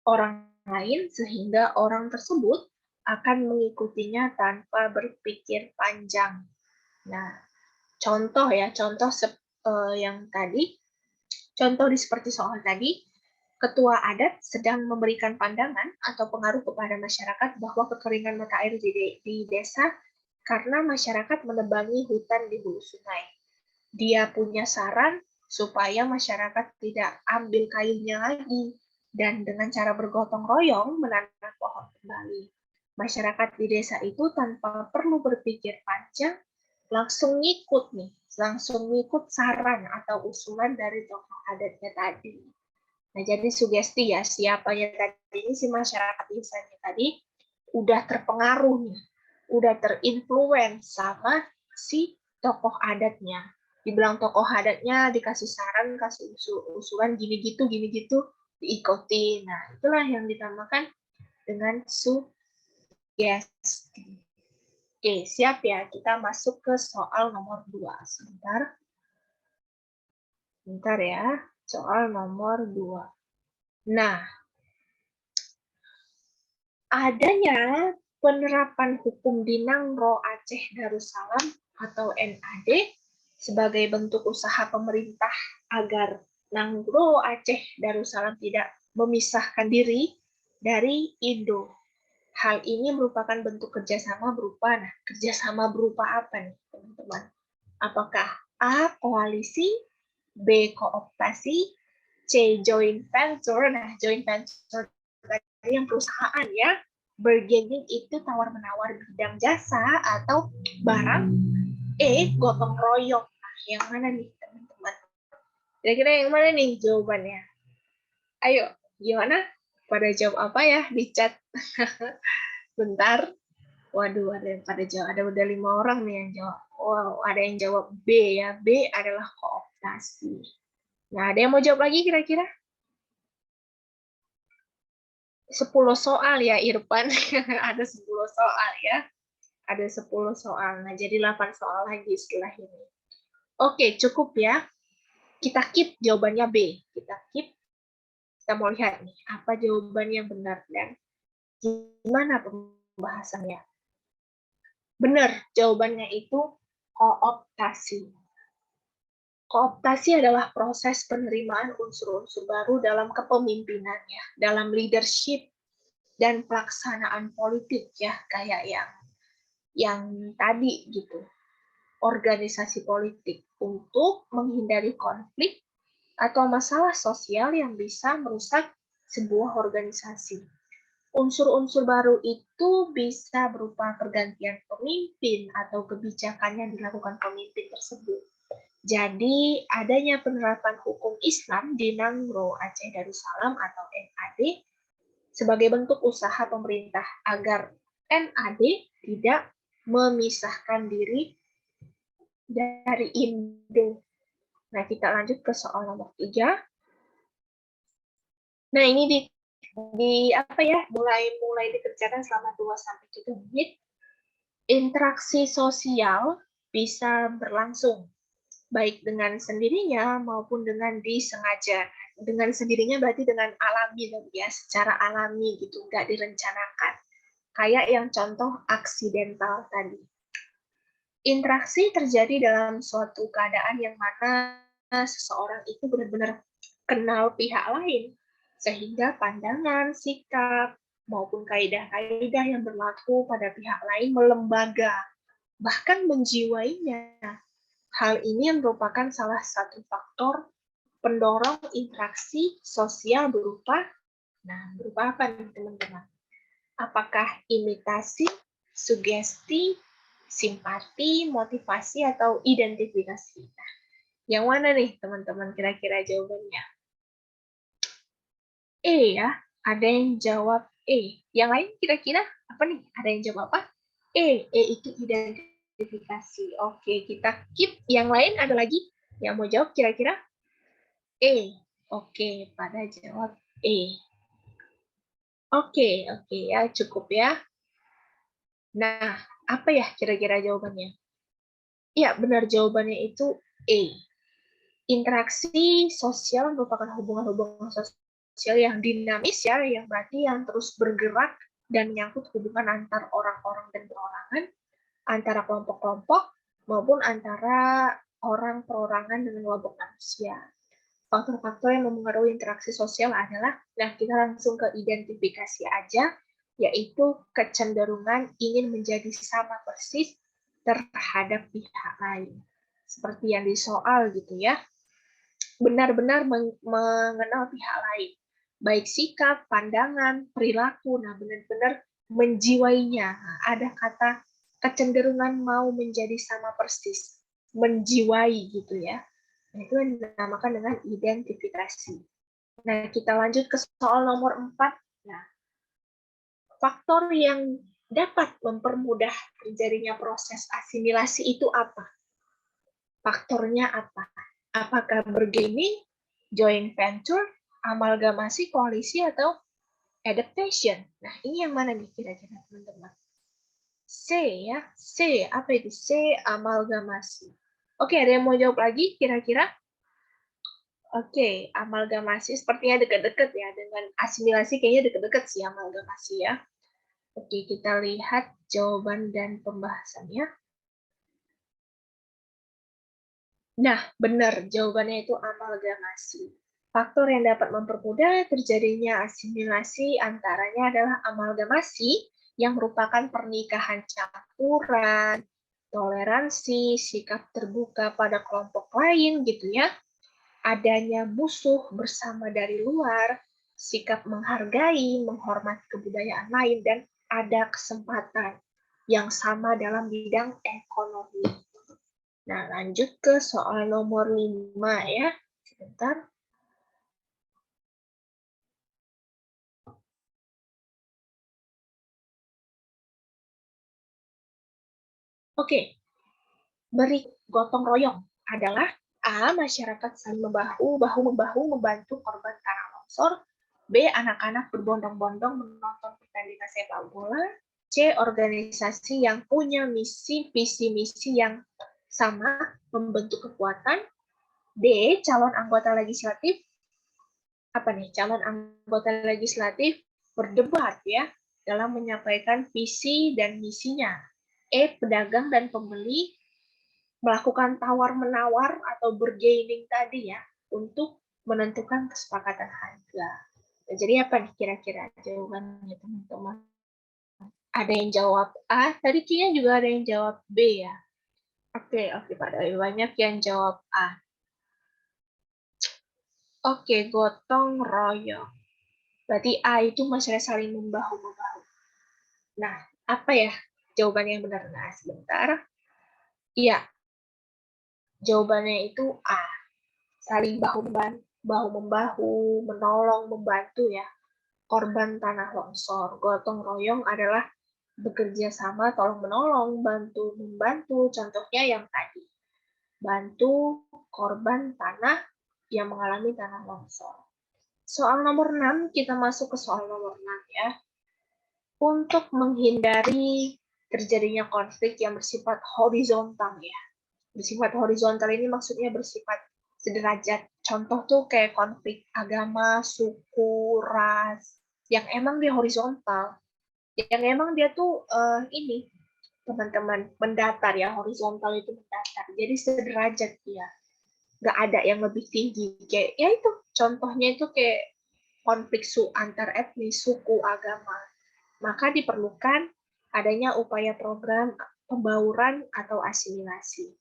orang lain sehingga orang tersebut akan mengikutinya tanpa berpikir panjang. Nah, contoh yang tadi, contoh seperti soal tadi, ketua adat sedang memberikan pandangan atau pengaruh kepada masyarakat bahwa kekeringan mata air di desa karena masyarakat menebangi hutan di hulu sungai. Dia punya saran supaya masyarakat tidak ambil kayunya lagi dan dengan cara bergotong royong menanam pohon kembali. Masyarakat di desa itu tanpa perlu berpikir panjang langsung ngikut saran atau usulan dari tokoh adatnya tadi. Nah, jadi sugesti ya, siapanya tadi ini si masyarakat desanya tadi udah terpengaruh nih, udah terinfluence sama si tokoh adatnya. Dibilang tokoh adatnya dikasih saran, kasih usulan gini gitu, diikuti. Nah, itulah yang dinamakan dengan sugesti. Oke, siap ya. Kita masuk ke soal nomor 2. Sebentar ya. Soal nomor 2. Nah, adanya penerapan hukum di Nangro Aceh Darussalam atau NAD sebagai bentuk usaha pemerintah agar Nangro Aceh Darussalam tidak memisahkan diri dari Indo. Hal ini merupakan bentuk kerjasama berupa apa nih teman-teman? Apakah A. Koalisi, B. Kooptasi, C. Joint venture. Nah, joint venture tadi yang perusahaan ya. Bargaining itu tawar-menawar bidang jasa atau barang. E. Gotong royong. Nah, yang mana nih teman-teman? Kira-kira yang mana nih jawabannya? Ayo, gimana? Pada jawab apa ya di chat? Bentar. Waduh, ada yang pada jawab. Ada udah 5 orang nih yang jawab. Wow, ada yang jawab B ya. B adalah kooptasi. Nah, ada yang mau jawab lagi kira-kira? 10 soal ya, Irfan. Ada 10 soal ya. Ada 10 soal. Nah, jadi 8 soal lagi setelah ini. Oke, cukup ya. Kita keep jawabannya B. Kita keep. Kita mau lihat nih, apa jawaban yang benar dan gimana pembahasannya. Benar, jawabannya itu kooptasi. Kooptasi adalah proses penerimaan unsur-unsur baru dalam kepemimpinannya, dalam leadership dan pelaksanaan politik ya, kayak yang tadi gitu, organisasi politik untuk menghindari konflik atau masalah sosial yang bisa merusak sebuah organisasi. Unsur-unsur baru itu bisa berupa pergantian pemimpin atau kebijakan yang dilakukan pemimpin tersebut. Jadi, adanya penerapan hukum Islam di Nangro Aceh Darussalam atau NAD sebagai bentuk usaha pemerintah agar NAD tidak memisahkan diri dari Indo. Nah, kita lanjut ke soal nomor 3. Nah, ini mulai dikerjakan selama 2-3 menit. Interaksi sosial bisa berlangsung baik dengan sendirinya maupun dengan disengaja. Dengan sendirinya berarti dengan alami ya, secara alami gitu, nggak direncanakan. Kayak yang contoh aksidental tadi. Interaksi terjadi dalam suatu keadaan yang mana seseorang itu benar-benar kenal pihak lain, sehingga pandangan, sikap, maupun kaidah-kaidah yang berlaku pada pihak lain melembaga, bahkan menjiwainya. Hal ini merupakan salah satu faktor pendorong interaksi sosial berupa apa nih teman-teman? Apakah imitasi, sugesti, simpati, motivasi, atau identifikasi? Nah, yang mana nih teman-teman kira-kira jawabannya? E ya, ada yang jawab E. Yang lain kira-kira apa nih? Ada yang jawab apa? E itu identifikasi. Oke, kita keep. Yang lain ada lagi yang mau jawab kira-kira? E. Oke, pada jawab E. Oke ya, cukup ya. Nah, apa ya kira-kira jawabannya? Ya, benar jawabannya itu E. Interaksi sosial merupakan hubungan-hubungan sosial yang dinamis ya, yang berarti yang terus bergerak dan menyangkut hubungan antar orang-orang dan perorangan, antara kelompok-kelompok, maupun antara orang perorangan dengan kelompok manusia. Faktor-faktor yang mempengaruhi interaksi sosial adalah, nah kita langsung ke identifikasi aja, yaitu kecenderungan ingin menjadi sama persis terhadap pihak lain. Seperti yang di soal gitu ya, benar-benar mengenal pihak lain, baik sikap, pandangan, perilaku, nah benar-benar menjiwainya. Nah, ada kata kecenderungan mau menjadi sama persis, menjiwai gitu ya. Nah, itu yang dinamakan dengan identifikasi. Nah, kita lanjut ke soal nomor 4. Nah, faktor yang dapat mempermudah terjadinya proses asimilasi itu apa? Faktornya apa? Apakah bergaining, joint venture, amalgamasi, koalisi, atau adaptation? Nah, ini yang mana nih kira-kira teman-teman? C ya, C. Apa itu? C, amalgamasi. Oke, ada yang mau jawab lagi kira-kira? Oke, amalgamasi sepertinya dekat-dekat ya, dengan asimilasi kayaknya dekat-dekat sih amalgamasi ya. Oke, kita lihat jawaban dan pembahasannya. Nah, benar, jawabannya itu amalgamasi. Faktor yang dapat mempermudah terjadinya asimilasi antaranya adalah amalgamasi yang merupakan pernikahan campuran, toleransi, sikap terbuka pada kelompok lain gitu ya, adanya musuh bersama dari luar, sikap menghargai, menghormati kebudayaan lain, dan ada kesempatan yang sama dalam bidang ekonomi. Nah, lanjut ke soal nomor 5 ya. Sebentar. Oke. Beri gotong royong adalah A. Masyarakat saling bahu-membahu membantu korban tanah longsor. B. Anak-anak berbondong-bondong menonton pertandingan sepak bola. C. Organisasi yang punya misi, visi misi yang sama, membentuk kekuatan. D. Calon anggota legislatif. Apa nih? Calon anggota legislatif berdebat ya dalam menyampaikan visi dan misinya. E. Pedagang dan pembeli melakukan tawar-menawar atau bargaining tadi ya untuk menentukan kesepakatan harga. Nah, jadi apa nih kira-kira jawabannya teman-teman? Ada yang jawab A, tadi kayaknya juga ada yang jawab B ya. Oke, Pak Dwi, banyak yang jawab A. Oke, gotong royong. Berarti A itu masalah saling membahu-membahu. Nah, apa ya jawabannya yang benar? Nah, sebentar. Iya, jawabannya itu A. Saling bahu-membahu, menolong, membantu ya. Korban tanah longsor. Gotong royong adalah bekerja sama, tolong-menolong, bantu-membantu. Contohnya yang tadi. Bantu korban tanah yang mengalami tanah longsor. Soal nomor 6, kita masuk ke soal nomor 6 ya. Untuk menghindari terjadinya konflik yang bersifat horizontal ya. Bersifat horizontal ini maksudnya bersifat sederajat. Contoh tuh kayak konflik agama, suku, ras, yang emang dia horizontal. Yang emang dia tuh ini, teman-teman, mendatar ya, horizontal itu mendatar. Jadi sederajat dia. Nggak ada yang lebih tinggi. Kayak, ya itu, contohnya itu kayak konflik antar etnis, suku, agama. Maka diperlukan adanya upaya program pembauran atau asimilasi.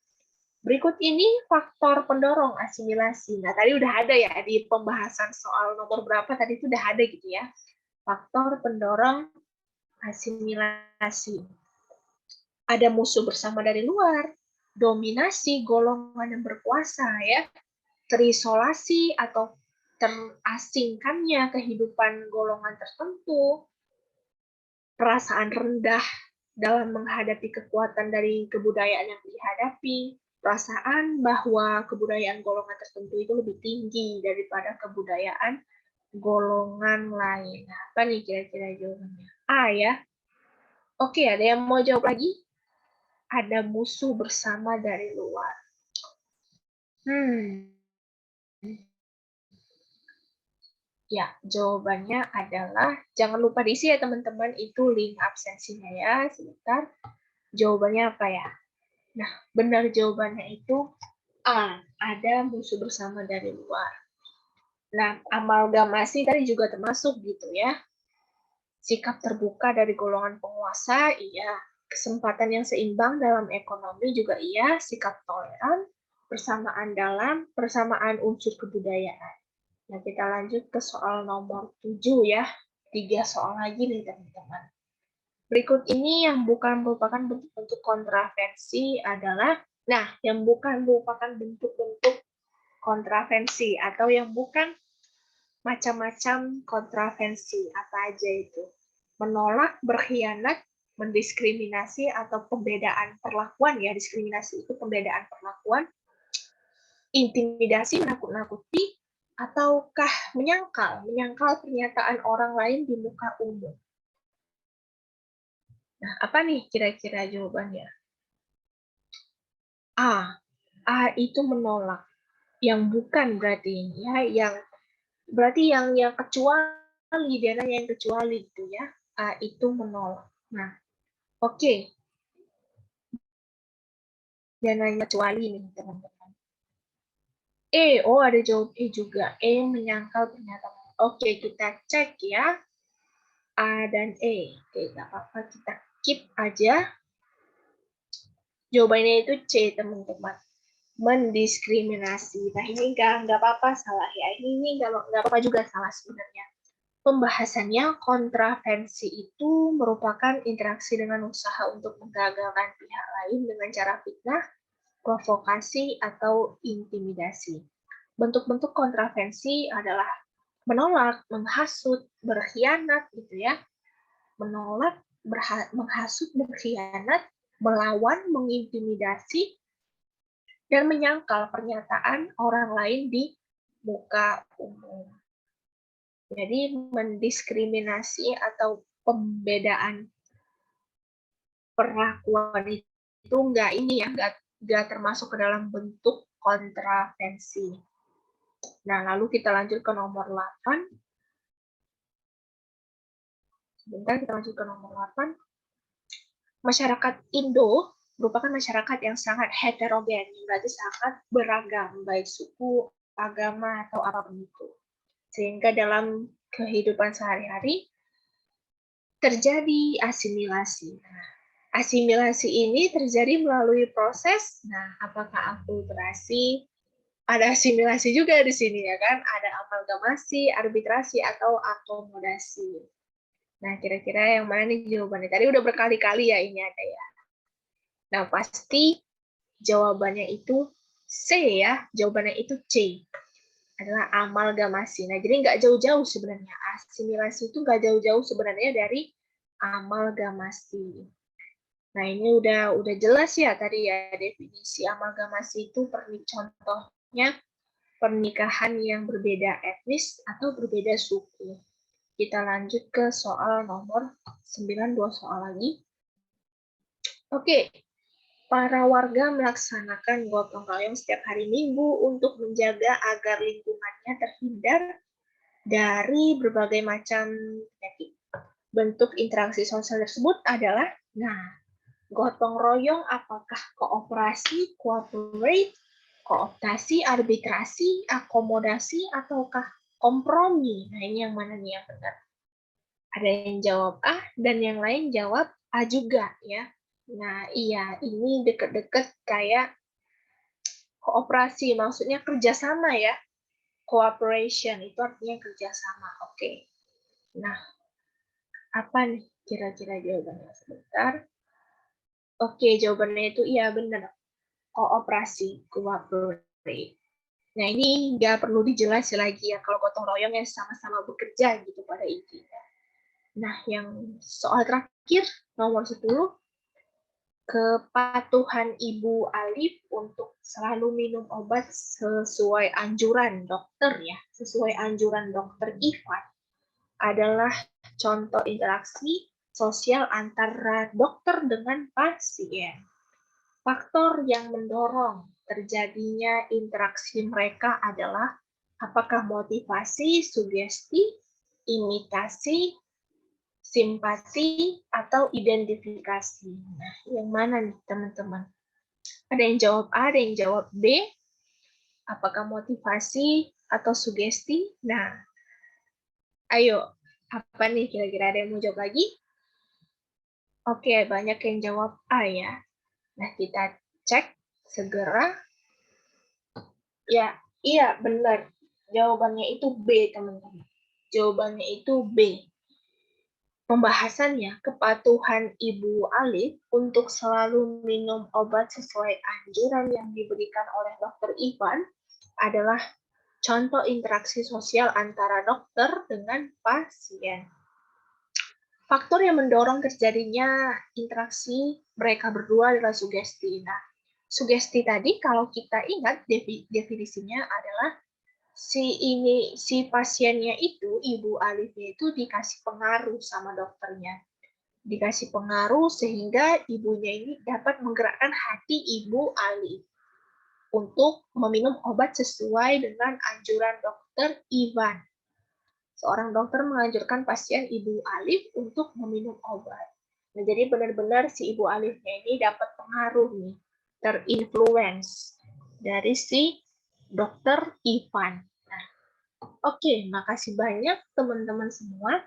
Berikut ini faktor pendorong asimilasi. Nah, tadi udah ada ya di pembahasan soal nomor berapa tadi itu udah ada gitu ya. Faktor pendorong asimilasi. Ada musuh bersama dari luar, dominasi golongan yang berkuasa ya, terisolasi atau terasingkannya kehidupan golongan tertentu, perasaan rendah dalam menghadapi kekuatan dari kebudayaan yang dihadapi, perasaan bahwa kebudayaan golongan tertentu itu lebih tinggi daripada kebudayaan golongan lain. Nah, apa nih kira-kira jawabannya? A ya. Oke, ada yang mau jawab lagi? Ada musuh bersama dari luar. Ya, jawabannya adalah, jangan lupa diisi ya teman-teman, itu link absensinya ya, sebentar. Jawabannya apa ya? Nah, benar jawabannya itu A, ada musuh bersama dari luar. Nah, amalgamasi tadi juga termasuk gitu ya. Sikap terbuka dari golongan penguasa, iya. Kesempatan yang seimbang dalam ekonomi juga iya. Sikap toleran, persamaan unsur kebudayaan. Nah, kita lanjut ke soal nomor 7 ya. 3 soal lagi nih teman-teman. Berikut ini yang bukan merupakan bentuk-bentuk kontravensi adalah, nah, yang bukan merupakan bentuk-bentuk kontravensi atau yang bukan macam-macam kontravensi, apa aja itu? Menolak, berkhianat, mendiskriminasi, atau pembedaan perlakuan ya, diskriminasi itu pembedaan perlakuan, intimidasi, menakut-nakuti, ataukah menyangkal pernyataan orang lain di muka umum. Nah, apa nih kira-kira jawabannya? A itu menolak. Yang bukan berarti ya, yang berarti yang kecuali, dia nanya yang kecuali gitu ya. A itu menolak. Nah, oke. Dia nanya kecuali nih teman-teman. Ada jawab E juga. Menyangkal pernyataan. Oke, kita cek ya. A dan E. Oke, nggak apa-apa, kita keep aja. Jawabannya itu C, teman-teman. Mendiskriminasi. Nah, ini nggak apa-apa salah ya. Ini nggak apa-apa juga salah sebenarnya. Pembahasannya, kontravensi itu merupakan interaksi dengan usaha untuk menggagalkan pihak lain dengan cara fitnah, provokasi, atau intimidasi. Bentuk-bentuk kontravensi adalah menolak, menghasut, berkhianat, gitu ya. Menolak, menghasut, berkhianat, melawan, mengintimidasi, dan menyangkal pernyataan orang lain di muka umum. Jadi mendiskriminasi atau pembedaan perlakuan itu nggak ini ya, nggak termasuk ke dalam bentuk kontravensi. Nah, lalu kita lanjut ke nomor 8. Sebentar, kita lanjut ke nomor 8. Masyarakat Indo merupakan masyarakat yang sangat heterogen, berarti sangat beragam, baik suku, agama, atau apapun itu. Sehingga dalam kehidupan sehari-hari terjadi asimilasi. Nah, asimilasi ini terjadi melalui proses, apakah akulturasi, ada asimilasi juga di sini ya kan, ada amalgamasi, arbitrasi, atau akomodasi. Nah, kira-kira yang mana nih jawabannya? Tadi udah berkali-kali ya ini ada ya. Nah, pasti jawabannya itu C ya, jawabannya itu C. Adalah amalgamasi. Nah, jadi nggak jauh-jauh sebenarnya. Asimilasi itu nggak jauh-jauh sebenarnya dari amalgamasi. Nah, ini udah jelas ya tadi ya definisi amalgamasi itu contohnya pernikahan yang berbeda etnis atau berbeda suku. Kita lanjut ke soal nomor 9, 2 soal lagi. Oke, para warga melaksanakan gotong royong setiap hari Minggu untuk menjaga agar lingkungannya terhindar dari berbagai macam penyakit. Bentuk interaksi sosial tersebut adalah, gotong royong apakah kooperasi, cooperate, kooptasi, arbitrasi, akomodasi, ataukah kompromi? Nah, ini yang mana nih yang benar? Ada yang jawab A dan yang lain jawab A juga ya. Nah, iya, ini deket-deket kayak kooperasi, maksudnya kerjasama ya. Cooperation, itu artinya kerjasama. Oke. Nah, apa nih kira-kira jawabannya? Sebentar. Oke, jawabannya itu iya benar. Kooperasi, cooperate. Nah, ini nggak perlu dijelasin lagi ya, kalau gotong royong yang sama-sama bekerja gitu pada intinya. Nah, yang soal terakhir, nomor 10, kepatuhan Ibu Alif untuk selalu minum obat sesuai anjuran dokter ya, sesuai anjuran dokter Ivan adalah contoh interaksi sosial antara dokter dengan pasien. Faktor yang mendorong terjadinya interaksi mereka adalah apakah motivasi, sugesti, imitasi, simpati, atau identifikasi. Nah, yang mana nih teman-teman? Ada yang jawab A, ada yang jawab B. Apakah motivasi atau sugesti? Nah, ayo, apa nih kira-kira ada yang mau jawab lagi? Oke, banyak yang jawab A ya. Nah, kita cek segera. Ya, iya benar. Jawabannya itu B, teman-teman. Jawabannya itu B. Pembahasannya, kepatuhan Ibu Alif untuk selalu minum obat sesuai anjuran yang diberikan oleh Dr. Ivan adalah contoh interaksi sosial antara dokter dengan pasien. Faktor yang mendorong terjadinya interaksi mereka berdua adalah sugesti. Nah, sugesti tadi kalau kita ingat definisinya adalah si pasiennya itu, Ibu Alifnya itu dikasih pengaruh sama dokternya. Dikasih pengaruh sehingga ibunya ini dapat menggerakkan hati Ibu Alif untuk meminum obat sesuai dengan anjuran dokter Ivan. Seorang dokter menganjurkan pasien Ibu Alif untuk meminum obat. Nah, jadi benar-benar si Ibu Alifnya ini dapat pengaruh nih, terinfluence dari si dokter Ivan. Nah, oke, makasih banyak teman-teman semua.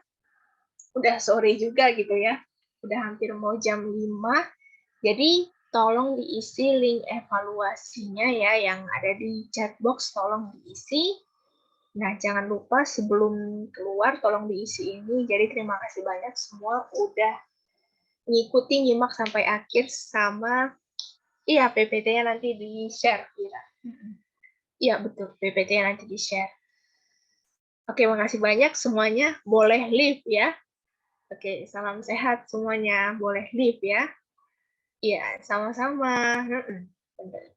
Udah sore juga gitu ya. Udah hampir mau jam 5. Jadi tolong diisi link evaluasinya ya yang ada di chat box, tolong diisi. Nah, jangan lupa sebelum keluar tolong diisi ini. Jadi terima kasih banyak semua udah ngikutin nyimak sampai akhir sama PPT-nya nanti di-share Kira. Iya, betul. PPT-nya nanti di-share. Oke, makasih banyak semuanya. Boleh leave ya. Oke, salam sehat semuanya. Boleh leave ya. Iya, sama-sama. Bentar.